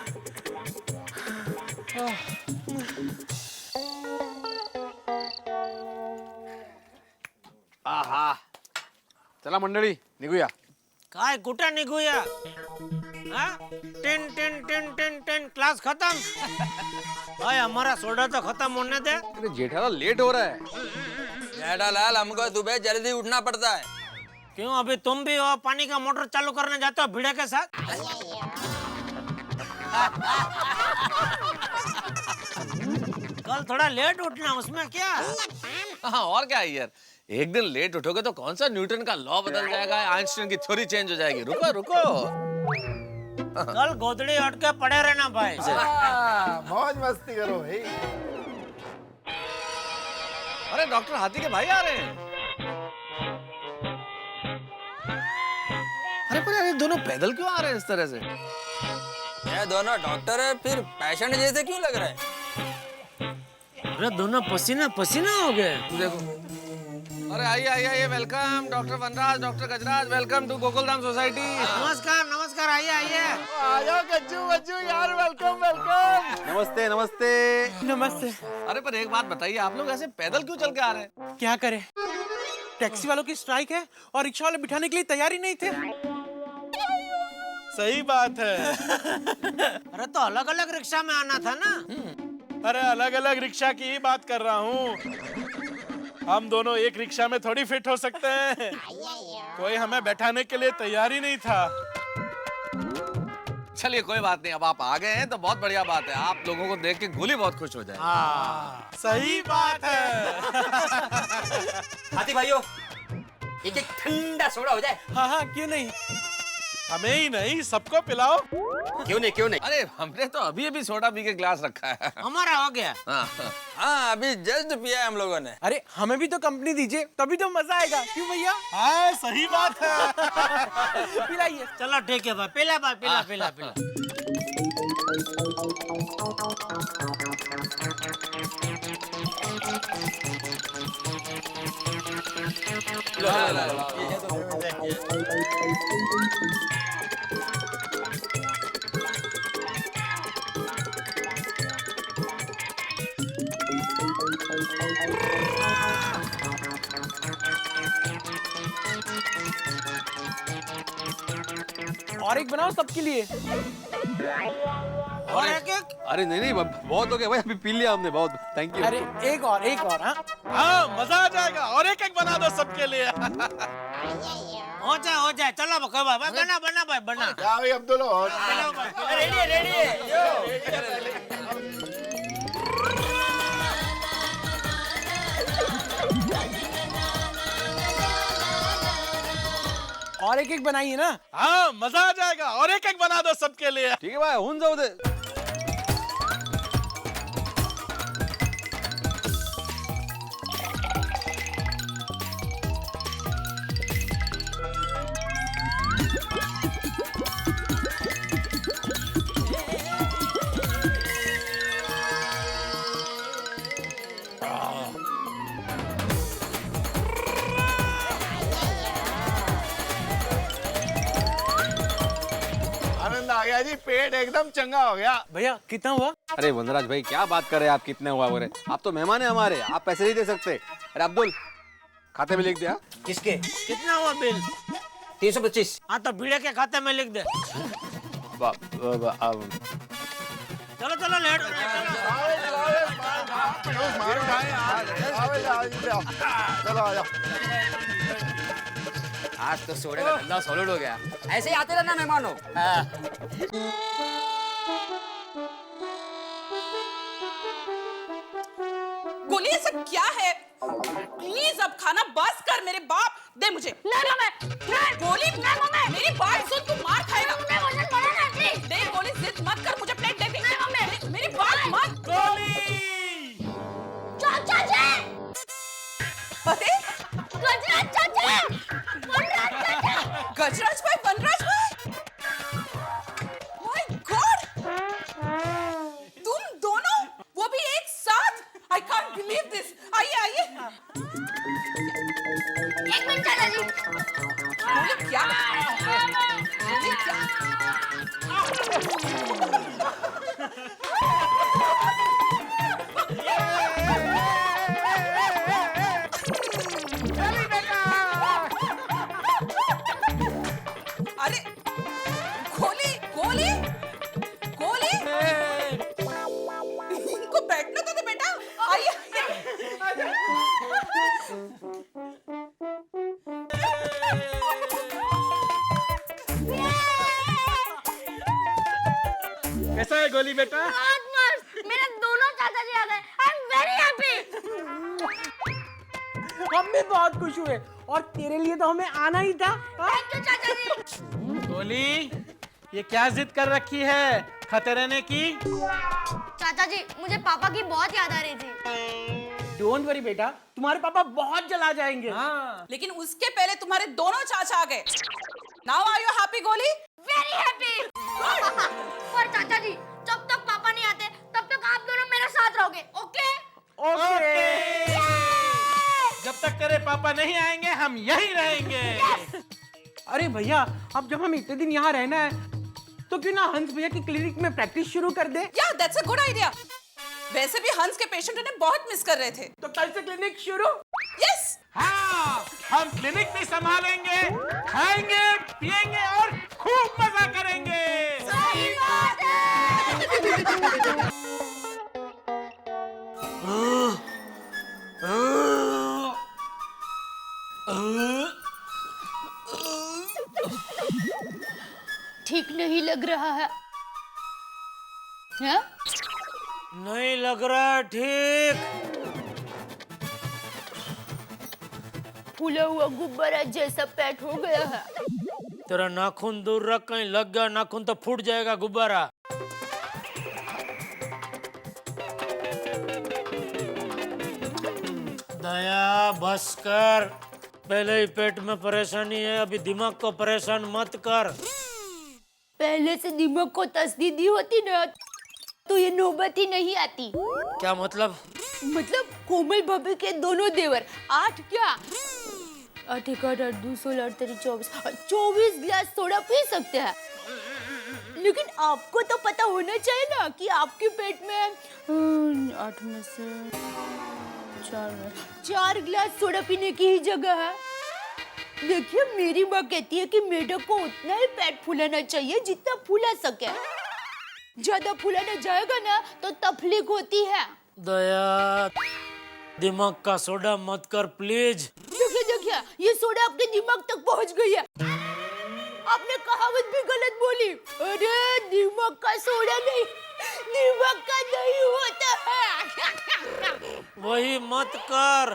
आहा, चला मंडळी निघूया. काय कुठं निघूया? हाँ? 10 क्लास खत्म। भाई हमारा सोडा तो खत्म होने दे। अरे जेठालाल लेट हो रहा है. जेठालाल, हमको सुबह जल्दी उठना पड़ता है। क्यों, अभी तुम भी हो पानी का मोटर चालू करने जाते हो भिड़े के साथ? कल थोड़ा लेट उठना, उसमें क्या? हाँ, और क्या है यार, एक दिन लेट उठोगे तो कौन सा न्यूटन का लॉ बदल जाएगा, आइंस्टाइन की थ्योरी चेंज हो जाएगी. रुको रुको. कल गोदड़ी हट के पड़े रहना भाई. मौज मस्ती करो भाई. अरे डॉक्टर हाथी के भाई आ रहे हैं. अरे पर यार, ये दोनों पैदल क्यों आ रहे हैं इस तरह से? ये दोनों डॉक्टर है, फिर पेशेंट जैसे क्यों लग रहा है? अरे दोनों पसीना पसीना हो गए. देखो. अरे आइए आइए आइए, welcome doctor Vanraj, doctor Gajraj, welcome to Gokuldham society. नमस्कार नमस्कार, आइए आइए. आयो गज्जू गज्जू यार, वेलकम वेलकम. नमस्ते नमस्ते. नमस्ते. अरे पर एक बात बताइए, आप लोग ऐसे पैदल क्यों चल के आ रहे हैं? क्या करें, टैक्सी वालों की स्ट्राइक है और रिक्शा वाले बिठाने के लिए तैयार ही नहीं थे. सही बात है. अरे तो अलग अलग रिक्शा में आना था ना. अरे अलग अलग रिक्शा की ही बात कर रहा हूँ. हम दोनों एक रिक्शा में थोड़ी फिट हो सकते हैं. कोई हमें बैठाने के लिए तैयार ही नहीं था. चलिए कोई बात नहीं, अब आप आ गए हैं तो बहुत बढ़िया बात है. आप लोगों को देख के गोली बहुत खुश हो जाए. सही बात है. हाथी जल्दी भाइयों, एक एक ठंडा सोडा हो जाए। हाँ हाँ क्यों नहीं। हमें ही नहीं सबको पिलाओ। क्यों नहीं। अरे हमने तो अभी अभी सोडा पी के ग्लास रखा है। हमारा हो गया। हाँ अभी जस्ट पिया है हम लोगों ने। अरे हमें भी तो कंपनी दीजिए, तभी तो मजा आएगा। क्यों भैया? हाँ सही बात है। पिलाइए। चलो ठीक है भाई, पिला भाई, पिला पिला पिला। और एक बनाओ सबके लिए। और एक एक। अरे नहीं बहुत हो गया भाई, अभी पी लिया हमने बहुत। Thank you. अरे एक और हाँ। हाँ मजा आ जाएगा, और एक एक बना दो सबके लिए। हो जाए चलो भाई, बना भाई बना। क्या भाई अब्दुल्ला और रेडी है। और एक एक बनाइए ना। हाँ मजा आ जाएगा, और एक एक बना दो सबके लिए। ठीक है भाई, होऊन जाऊ दे। आनंद आ गया जी, पेट एकदम चंगा हो गया। भैया कितना हुआ? अरे वनराज भाई क्या बात कर रहे हैं आप, कितने हुआ बोले? आप तो मेहमान है हमारे, आप पैसे नहीं दे सकते। अरे अब्दुल खाते में लिख दिया। किसके? कितना हुआ बिल? 325। हाँ तो भीड़े के खाते में लिख दे। चलो लेट हो रहा है, चलो आ जाओ। आज तो सोडे का धंधा सॉलिड हो गया। ऐसे ही आते रहना मेहमानों। गोली ये सब क्या है? प्लीज अब खाना बस कर मेरे बाप। दे मुझे। गोली मेरी बात सुन, तू मार खाएगा। दे गोली, जिद मत कर, मुझे प्लेट दे दे। मेरी बात मत। गोली। चाचा जी, अरे गजराज भाई, वनराज भाई, माय गॉड, तुम दोनों, वो भी एक साथ। I can't believe this. आइए। एक मिनट चाचा जी। बोले क्या? बोले क्या? अरे गोली इनको बैठने तो दे बेटा। आइए। कैसा है गोली बेटा? बहुत मस्त, मेरे दोनों चाचा जी आ गए। I am very happy. हम भी बहुत खुश हुए, और तेरे लिए तो हमें आना ही था। थैंक यू चाचा जी। गोली, ये क्या जिद कर रखी है खाते रहने की? चाचा जी, मुझे पापा की बहुत याद आ रही थी। डोंट वरी बेटा, तुम्हारे पापा बहुत जल्द आ जाएंगे। लेकिन उसके पहले तुम्हारे दोनों चाचा आ गए। नाउ आर यू हैप्पी गोली? Very happy. पर चाचा जी, जब तक पापा नहीं आते तब तक आप दोनों मेरे साथ रहोगे, ओके? ओके। जब तक तेरे पापा नहीं आएंगे हम यहीं रहेंगे। अरे भैया, अब जब हम इतने दिन यहाँ रहना है तो क्यों ना हंस भैया की क्लिनिक में प्रैक्टिस शुरू कर दे? या दैट्स अ गुड आइडिया। वैसे भी हंस के पेशेंट उन्हें बहुत मिस कर रहे थे। तो कल से क्लिनिक शुरू। यस। हाँ, हम क्लिनिक भी संभालेंगे, खाएंगे, पिएंगे और खूब मजा करेंगे। सही बात है। ठीक नहीं लग रहा है। हाँ? नहीं लग रहा ठीक। फूला हुआ गुब्बारा जैसा पेट हो गया है। तेरा नाखून दूर रख, कहीं लग गया नाखून तो फूट जाएगा गुब्बारा। दया बस कर, पहले ही पेट में परेशानी है, अभी दिमाग को परेशान मत कर। पहले से दिमाग को तसदी दी होती ना तो ये नौबत ही नहीं आती। क्या मतलब? मतलब कोमल भाभी के दोनों देवर 8 क्या 8 1 8 8 2 16 38 24 गिलास सोडा पी सकते हैं। लेकिन आपको तो पता होना चाहिए ना कि आपके पेट में 8 में से 4 गिलास सोडा पीने की ही जगह है। देखिए मेरी माँ कहती है कि मेढक को उतना ही पेट फूलाना चाहिए जितना फूला सके। ज्यादा फूलाना जाएगा ना तो तकलीफ होती है। दया दिमाग का सोडा मत कर प्लीज। देखिए देखिए ये सोडा आपके दिमाग तक पहुंच गई है। आपने कहावत भी गलत बोली। अरे दिमाग का सोडा नहीं, दिमाग का दही होता है। वही मत कर।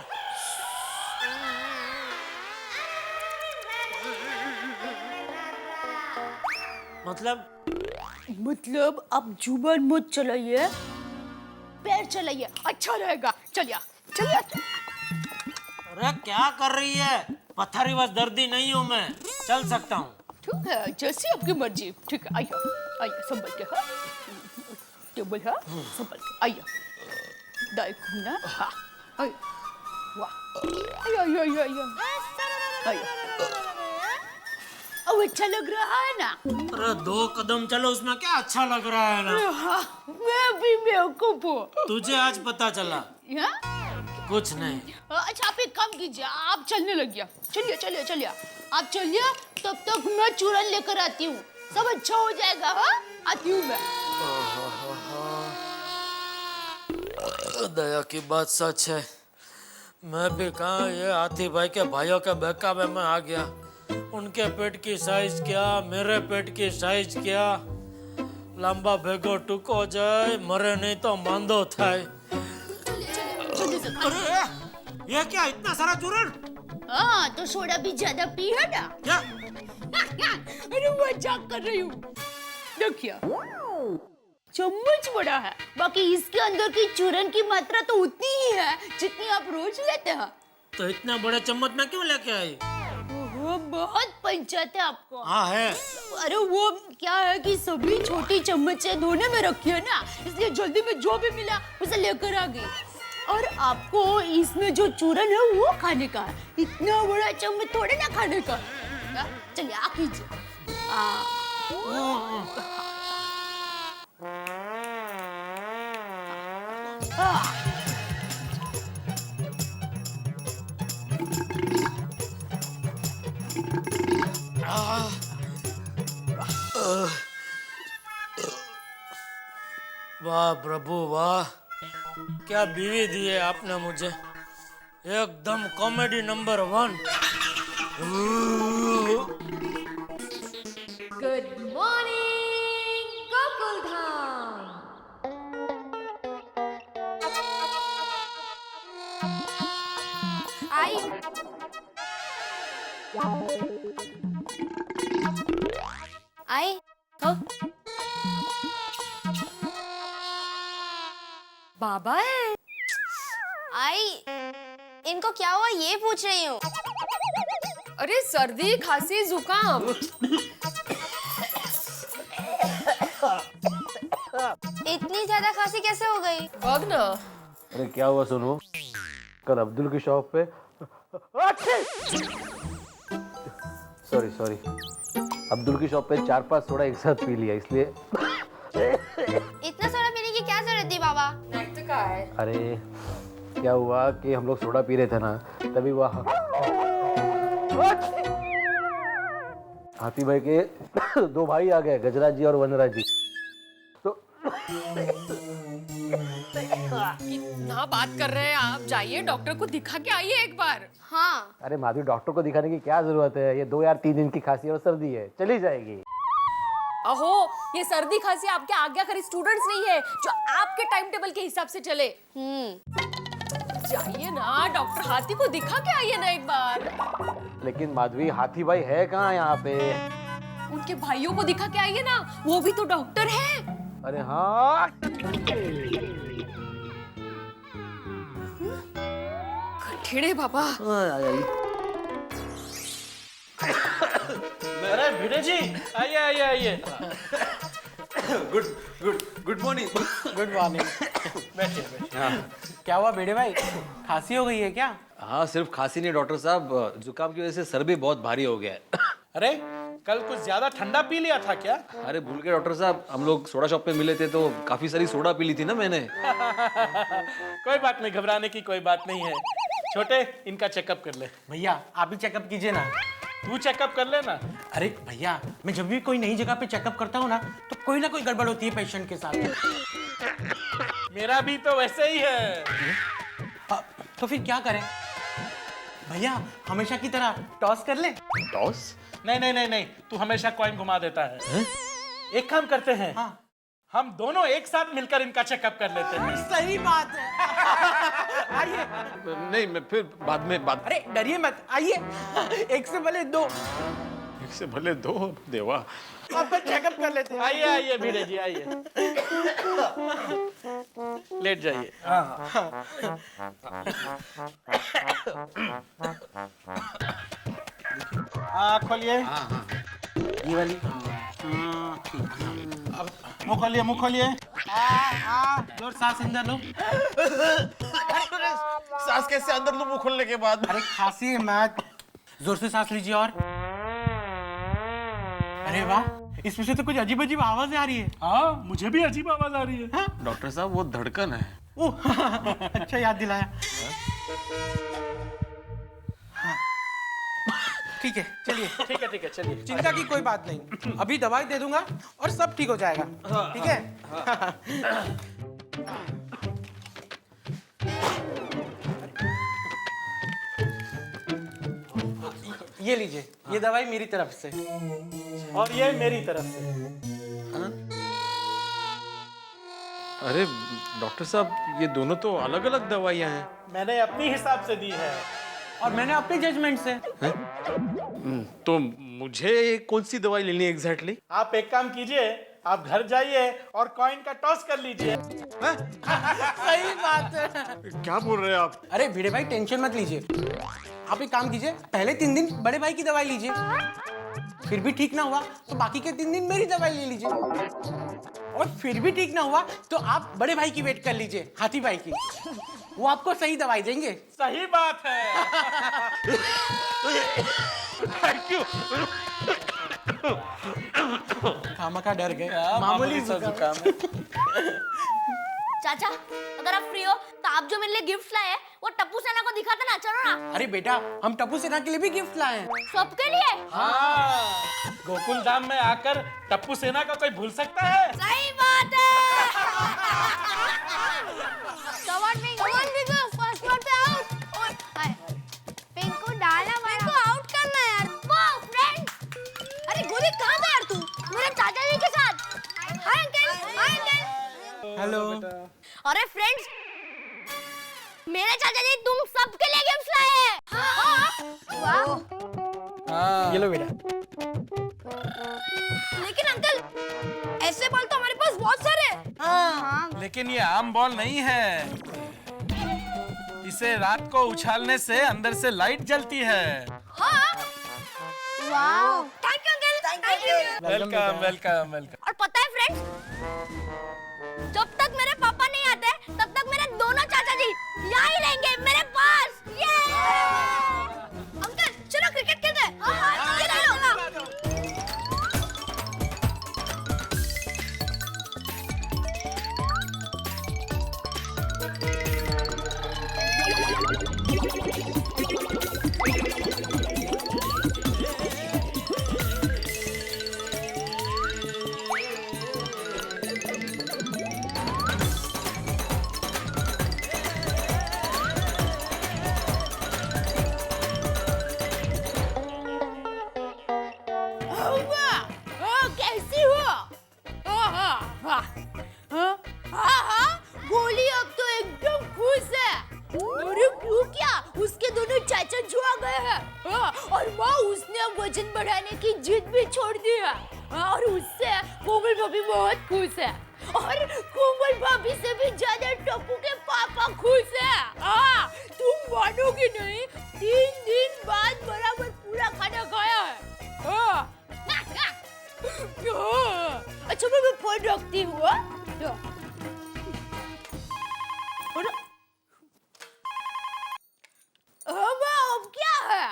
मतलब आप जुबान मत चलाइए, पैर चलाइए, अच्छा रहेगा। चलिए चलिए। अरे क्या कर रही है? पत्थरी बस दर्दी नहीं हूँ मैं, चल सकता हूँ। ठीक है जैसी आपकी मर्जी। ठीक है आइए आइए संभल के। हाँ टेबल है संभल के आइए। दाएं घूमना। हाँ आइए। वाह आइए आइए आइए आइए आइए। अब अच्छा लग रहा है ना? अरे 2 कदम चलो, उसमें क्या अच्छा लग रहा है ना? हाँ, मैं भी बेवकूफ हूँ। तुझे आज पता चला? कुछ नहीं। अच्छा आप एक काम कीजिए, आप चलने लगिए। चलिए चलिए चलिए आप चलिए, तब तक मैं चूरन लेकर आती हूँ। सब अच्छा हो जाएगा। हाँ आती हूँ मैं। दया की बात सच है। मैं भी कहा ये हाथी भाई के भाइयों के बहकावे में आ गया। उनके पेट की साइज क्या, मेरे पेट की साइज क्या। लंबा भेगो टूको जाए, मरे नहीं तो मांदो थाय। अरे ये क्या इतना सारा चूरन? हाँ तो सोडा भी ज्यादा पी है ना। क्या? अरे मजाक कर रही हूँ। देखिए चम्मच बड़ा है, बाकी इसके अंदर की चूरन की मात्रा तो उतनी ही है जितनी आप रोज लेते हैं। तो इतना बड़ा चम्मच में क्यों लेके आई? वो बहुत पंचायत है आपको। हाँ है। अरे वो क्या है कि सभी छोटी चम्मचें धोने में रखी है ना, इसलिए जल्दी में जो भी मिला उसे लेकर आ गई। और आपको इसमें जो चूरन है वो खाने का है, इतना बड़ा चम्मच थोड़े ना खाने का। चलिए आप कीजिए। वाह प्रभु वाह, क्या बीवी दी है आपने मुझे। एकदम comedy number 1। Good morning Gokuldham. आई आई हो बाबा है। आई इनको क्या हुआ ये पूछ रही हूँ। अरे सर्दी खांसी जुकाम। इतनी ज्यादा खांसी कैसे हो गई? बग ना। अरे क्या हुआ सोनू? कल अब्दुल की शॉप पे सॉरी अब्दुल की शॉप पे 4-5 सोडा एक साथ पी लिया, इसलिए। इतना सोडा पीने की क्या जरूरत थी बाबा? नहीं तो क्या है? अरे क्या हुआ कि हम लोग सोडा पी रहे थे ना, तभी वह हाथी भाई के 2 भाई आ गए, गजराज जी और वनराज जी। तो कितना बात कर रहे हैं आप, जाइए डॉक्टर को दिखा के आइए एक बार। हाँ अरे माधवी, डॉक्टर को दिखाने की क्या जरूरत है? ये 2 या 3 दिन की खांसी और सर्दी है, चली जाएगी। अहो ये सर्दी खांसी आपके आज्ञाकारी स्टूडेंट्स नहीं है जो आपके टाइम टेबल के हिसाब से चले। जाइए ना डॉक्टर हाथी को दिखा के आइए ना एक बार। लेकिन माधवी, हाथी भाई है कहाँ यहाँ पे? उनके भाइयों को दिखा के आइए ना, वो भी तो डॉक्टर है। अरे हाँ, ठेड़े बाबा। अरे भिड़े जी, आइए आइए आइए। Good morning. Good morning. बैठिए बैठिए। हाँ। क्या हुआ बेड़े भाई, खांसी हो गई है क्या? हाँ, सिर्फ खांसी नहीं डॉक्टर साहब, जुकाम की वजह से सर भी बहुत भारी हो गया है। अरे कल कुछ ज्यादा ठंडा पी लिया था क्या? अरे भूल के डॉक्टर साहब, हम लोग सोडा शॉप पे मिले थे तो काफी सारी सोडा पी ली थी ना मैंने। कोई बात नहीं, घबराने की कोई बात नहीं है। छोटे, इनका चेकअप कर ले। भैया आप ही चेकअप कीजिए ना। तू चेकअप कर ले ना। अरे भैया, मैं जब भी कोई नई जगह पे चेकअप करता हूँ ना, तो कोई ना कोई गड़बड़ होती है पेशेंट के साथ। मेरा भी तो वैसे ही है। तो फिर क्या करें भैया? हमेशा की तरह टॉस कर ले। टॉस? नहीं नहीं नहीं नहीं, तू हमेशा कॉइन घुमा देता है। एक काम करते हैं, हम दोनों एक साथ मिलकर इनका चेकअप कर लेते हैं। सही बात है। आइए। नहीं, मैं फिर बाद में बात। अरे डरिए मत, आइए। एक से भले दो। एक से भले दो, देवा। आपका चेकअप कर लेते हैं। आइए आइए भिड़े जी, आइए। लेट जाइए। हाँ खोलिए। ये वाली। अब मुँह खोलिए, मुँह खोलिए। जोर सांस अंदर लो। सांस कैसे अंदर लो मुंह खोलने के बाद? अरे खांसी मत, जोर से सांस लीजिए। और अरे वाह, इसमें से तो कुछ अजीब अजीब आवाजें आ रही है। हाँ, मुझे भी अजीब आवाज आ रही है। डॉक्टर साहब, वो धड़कन है। ओह, अच्छा याद दिलाया। ठीक है, चलिए। ठीक है ठीक है, चलिए। चिंता की कोई बात नहीं, अभी दवाई दे दूंगा और सब ठीक हो जाएगा। ठीक है? ये लीजिए, ये दवाई मेरी तरफ से। और ये मेरी तरफ से। अरे डॉक्टर साहब, ये दोनों तो अलग अलग दवाइयाँ हैं। मैंने अपनी हिसाब से दी है। और मैंने अपने जजमेंट से। तो मुझे कौन सी दवाई लेनी है एग्जैक्टली? आप एक काम कीजिए, आप घर जाइए और कॉइन का टॉस कर लीजिए। सही बात है। क्या बोल रहे हैं आप? अरे भिड़े भाई, टेंशन मत लीजिए। आप एक काम कीजिए, पहले 3 दिन बड़े भाई की दवाई लीजिए, फिर भी ठीक ना हुआ तो बाकी के 3 दिन मेरी दवाई ले लीजिए, और फिर भी ठीक ना हुआ तो आप बड़े भाई की वेट कर लीजिए, हाथी भाई की। वो आपको सही दवाई देंगे। सही बात है। Thank you. खामखा डर गए, मामूली सा जुकाम है। चाचा, अगर आप फ्री हो तो आप जो मेरे लिए गिफ्ट लाए हैं वो टप्पू सेना को दिखाते ना, चलो ना। अरे बेटा, हम टप्पू सेना के लिए भी गिफ्ट लाए हैं। सबके लिए? हाँ, गोकुल धाम में आकर टप्पू सेना का कोई भूल सकता है? सही बात है। Come on, Pingu, first one पे out। पिंकू डालना पिंकू आउट करना है यार। वो फ्रेंड, अरे गोली कहाँ था यार तू? मेरे चाचा जी के साथ। Hi uncle, hi uncle. Hello. अरे फ्रेंड्स, मेरे चाचा जी तुम सबके लिए गिफ्ट लाए हैं। वाह। ये लो बेटा। लेकिन अंकल, ऐसे बॉल तो हमारे पास बहुत सारे हैं। हाँ। लेकिन ये आम बॉल नहीं है, इसे रात को उछालने से अंदर से लाइट जलती है। हाँ। वाह। Thank you uncle, thank you. Welcome welcome welcome. और पता है फ्रेंड्स, जब तक मेरे पापा नहीं आते तब तक मेरे दोनों चाचा जी यहाँ ही रहेंगे मेरे पास। अंकल चलो क्रिकेट खेलते हैं। और माँ उसने अब वजन बढ़ाने की जिद भी छोड़ दिया और उससे कोमल भाभी बहुत खुश है और कोमल भाभी से भी ज्यादा टप्पू के पापा खुश है। तुम मानोगी नहीं, 3 दिन बाद बराबर पूरा खाना खाया है। अच्छा मैं फोन रखती हूँ। अब क्या है?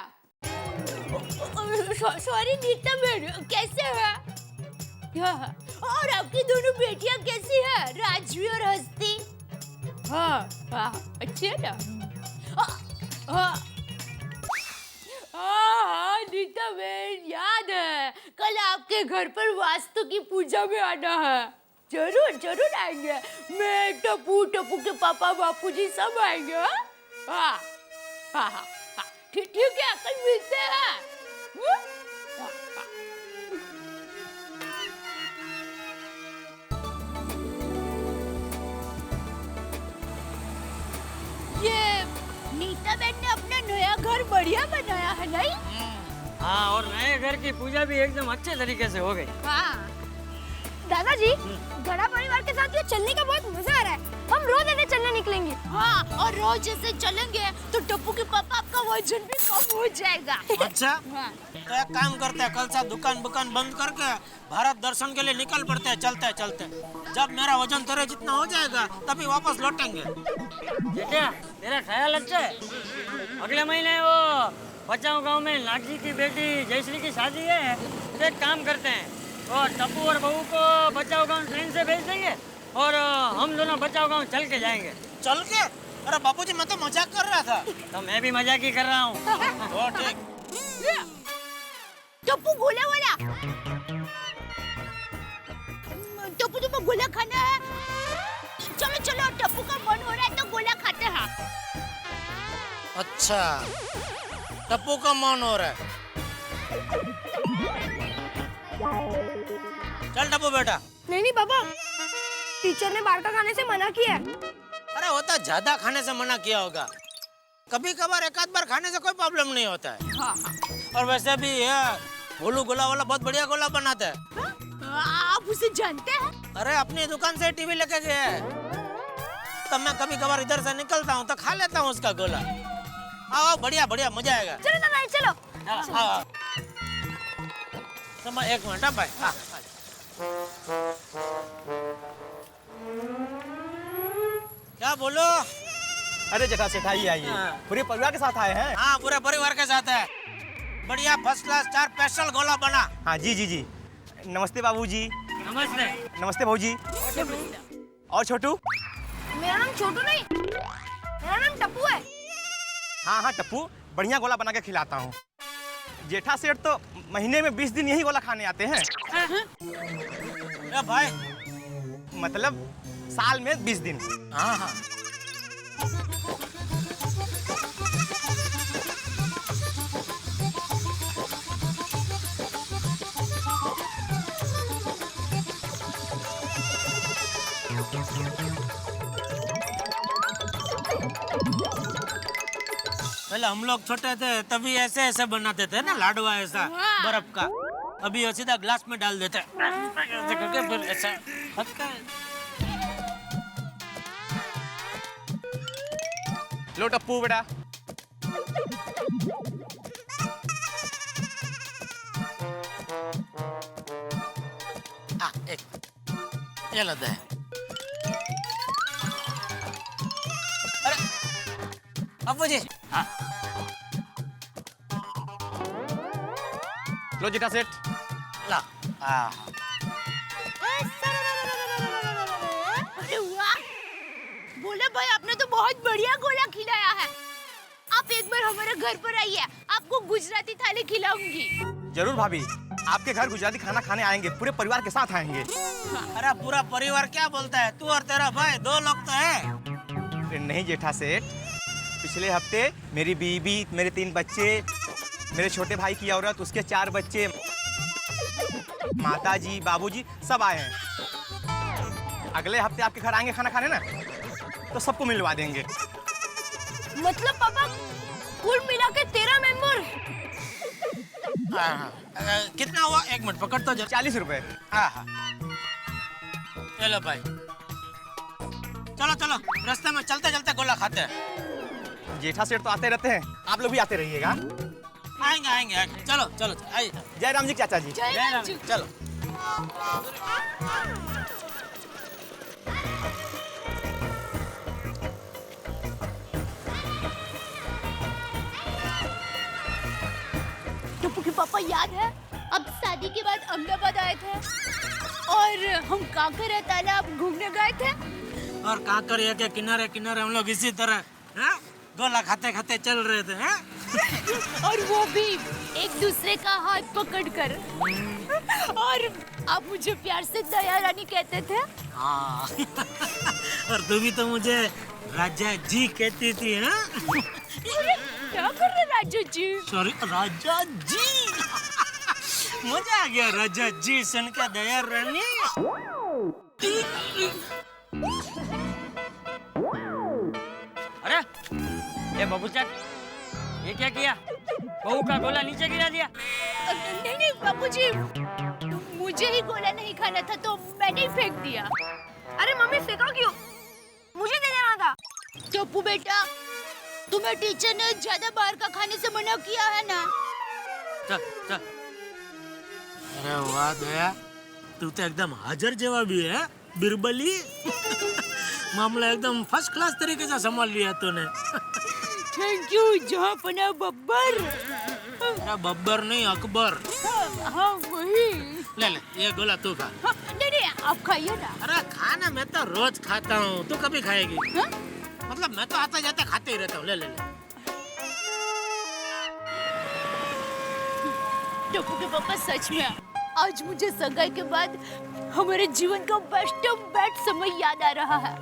सॉरी नीता मैडम, कैसे है? और आपकी दोनों बेटियां कैसी है, राजवी और हस्ती? हाँ हाँ अच्छी है ना? हाँ नीता मैडम, याद है कल आपके घर पर वास्तु की पूजा में आना है। जरूर जरूर आएंगे, मैं टप्पू के पापा बापूजी सब आएंगे। हाँ हाँ हाँ ठीक है, कल मिलते हैं। ये नीता बहन ने अपना नया घर बढ़िया बनाया है नहीं? हाँ, और नए घर की पूजा भी एकदम अच्छे तरीके से हो गई। हाँ। दादाजी, घड़ा परिवार के साथ ये चलने का बहुत मजा आ रहा है। हम रोज ऐसे चलने निकलेंगे। हाँ, और रोज ऐसे चलेंगे तो टप्पू के पापा आपका वजन भी कम हो जाएगा। अच्छा तो एक काम करते हैं, कल से दुकान बंद करके भारत दर्शन के लिए निकल पड़ते हैं, चलते जब मेरा वजन तेरे जितना हो जाएगा तभी वापस लौटेंगे। बेटा तेरा ख्याल अच्छा है। अगले महीने वो बचाओ गांव में नागजी की बेटी जयश्री की शादी है, तो एक काम करते हैं और टप्पू और बहू को बचाओ गांव ट्रेन से भेज देंगे और हम दोनों बचाओ गांव चल के जाएंगे। चल के? अरे बापूजी मैं तो मजाक कर रहा था। तो मैं भी मजाक ही कर रहा हूँ। ठीक। टप्पू गोला वाला, टप्पू को गोला खाना है। चलो टप्पू का मन हो रहा है तो गोला खाते हैं। अच्छा टप्पू का मन हो रहा है, चल टप्पू बेटा। नहीं पापा, टीचर ने बाहर का खाने से मना किया है। अरे होता ज्यादा खाने से मना किया होगा, कभी कभार एक आध बार खाने से कोई प्रॉब्लम नहीं होता है। हाँ। और वैसे भी भोलू गोला वाला बहुत बढ़िया गोला बनाता है। आप उसे जानते हैं? अरे अपनी दुकान से टीवी लेके गया है, तब मैं कभी कभार इधर से निकलता हूँ तो खा लेता हूँ उसका गोला। आओ बढ़िया मजा आएगा। चलो दादा चलो। समय 1 मिनट भाई। क्या बोलो? अरे जटा सेठ आइए, पूरे परिवार के साथ आए हैं। हाँ पूरे परिवार के साथ है, बढ़िया फर्स्ट क्लास 4 स्पेशल गोला बना। हाँ जी। नमस्ते बाबूजी। नमस्ते भाऊजी। और छोटू? मेरा नाम छोटू नहीं, मेरा नाम टप्पू है। हाँ टप्पू, बढ़िया गोला बना के खिलाता हूँ। जेठा सेठ तो महीने में 20 दिन यही गोला खाने आते हैं। भाई मतलब साल में 20 दिन। हाँ। पहले हम लोग छोटे थे तभी ऐसे बनाते थे ना, लाडवा ऐसा बर्फ का। अभी सीधा ग्लास में डाल देते हैं, फिर ऐसा लो टप्पू बेटा। एक ये लो दे। अरे अब्बू जी। लो जेठा सेठ। ला। अरे वाह, बोले भाई आपने तो बहुत बढ़िया गोला खिलाया है। आप एक बार हमारे घर पर आइए, आपको गुजराती थाली खिलाऊंगी। जरूर भाभी, आपके घर गुजराती खाना खाने आएंगे, पूरे परिवार के साथ आएंगे। अरे पूरा परिवार क्या बोलता है, तू और तेरा भाई 2 लोग तो है। नहीं जेठा सेठ, पिछले हफ्ते मेरी बीवी, मेरे 3 बच्चे, मेरे छोटे भाई की औरत, उसके 4 बच्चे, माताजी, बाबूजी सब आए हैं। अगले हफ्ते आपके घर आएंगे खाना खाने ना, तो सबको मिलवा देंगे। मतलब पापा कुल मिला के 13 मेंबर। कितना हुआ? 1 मिनट पकड़ तो जरा। 40 रुपए। हाँ हाँ, चलो भाई, चलो चलो, रास्ते में चलते चलते गोला खाते हैं। जेठा सेठ तो आते रहते हैं, आप लोग भी आते रहिएगा। आएंगे आएंगे आएंगे, चलो चलो आइए। जय राम जी चाचा जी। जय राम जी। चलो। टप्पू के पापा याद है? अब शादी के बाद अहमदाबाद आए थे और हम कांकरिया तालाब घूमने गए थे। और कांकरिया के किनारे किनारे हम लोग इसी तरह गोला खाते खाते चल रहे थे। और वो भी एक दूसरे का हाथ पकड़कर। और आप मुझे प्यार से दया रानी कहते थे। हाँ। और तू भी तो मुझे राजा जी कहती थी। क्या कर रहे राजा जी? सॉरी, राजा जी। मजा आ गया राजा जी सुन के, दया रानी। अरे ये बाबू चाट, ये क्या किया? बहू का गोला नीचे गिरा दिया। नहीं नहीं बाबूजी, मुझे ही गोला नहीं खाना था तो मैंने ही फेंक दिया। अरे मम्मी फेंका क्यों? मुझे दे देना था। टप्पू बेटा, तुम्हें टीचर ने ज्यादा बाहर का खाने से मना किया है ना? चल चल। अरे वाह दया, तू तो एकदम हाजिर जवाबी है बिरबली। मामला एकदम फर्स्ट क्लास तरीके से संभाल लिया तूने। थैंक यू जहाँपना बब्बर। अरे बब्बर नहीं, अकबर। हाँ वही। ले ले, ये गोला तू खा। नहीं नहीं, आप खाइए ना। अरे खाना मैं तो रोज खाता हूँ, तू कभी खाएगी? मतलब मैं तो आता जाता खाते ही रहता हूँ। ले ले ले। टप्पू के पापा, सच में आज मुझे सगाई के बाद हमारे जीवन का बेस्ट समय याद आ रहा है।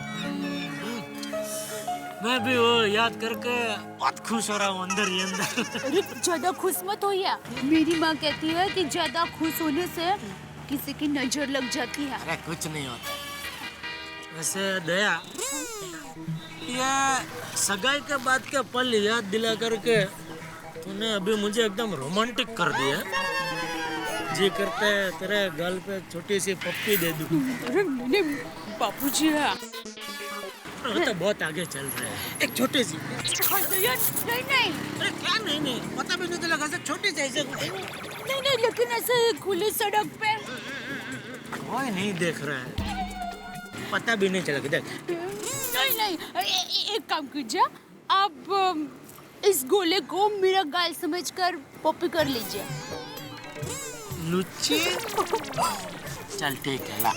मैं भी वो याद करके बहुत खुश हो रहा हूँ अंदर ही अंदर। अरे ज्यादा खुश मत होइए, मेरी माँ कहती है कि ज्यादा खुश होने से किसी की नजर लग जाती है। अरे कुछ नहीं होता। वैसे दया, ये सगाई के बाद के पल याद दिला करके तूने अभी मुझे एकदम रोमांटिक कर दिया। जी करता है तेरे गाल पे छोटी सी पप्पी दे दूं। अरे नहीं बापूजी है। तो बहुत आगे चल रहे हैं, एक छोटी सी। नहीं नहीं। अरे क्या नहीं नहीं, पता भी नहीं चला कैसे छोटी सी ऐसे। नहीं नहीं, लेकिन ऐसे खुली सड़क पे कोई नहीं देख रहा है, पता भी नहीं चला कि देख। नहीं नहीं, एक काम कीजिए, आप इस गोले को मेरा गाल समझकर पप्पी कर लीजिए। लुच्ची। चल ठीक है, ला।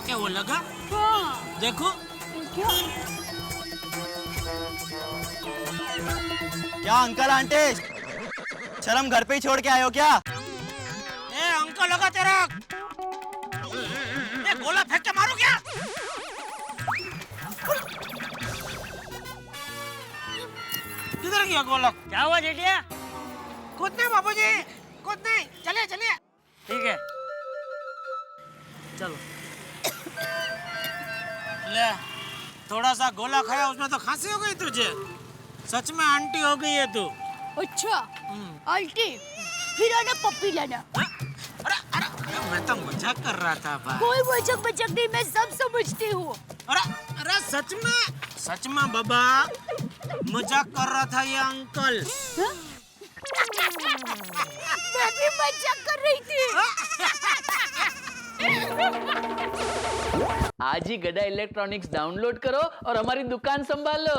क्या वो लगा? हाँ। देखो। क्या अंकल आंटी, शर्म घर पे ही छोड़ के आए हो क्या? ए अंकल होगा तेरा। ए गोला फेंक के मारो क्या? किधर गया गोला? क्या हुआ जेठिया? कुछ नहीं बाबूजी, कुछ नहीं। चलिए चलिए। ठीक है, चलो। ले, थोड़ा सा गोला खाया उसमें तो खांसी हो गई तुझे। सच में आंटी हो गई है तू। अच्छा आंटी, फिर आना पप्पी लाना। अरे मैं तो मजाक कर रहा था भाई। कोई मजाक नहीं, मैं सब समझती हूँ। अरे सच में बाबा मजाक कर रहा था ये अंकल। मैं भी मजाक कर रही थी। आज ही गड़ा इलेक्ट्रॉनिक्स डाउनलोड करो और हमारी दुकान संभालो।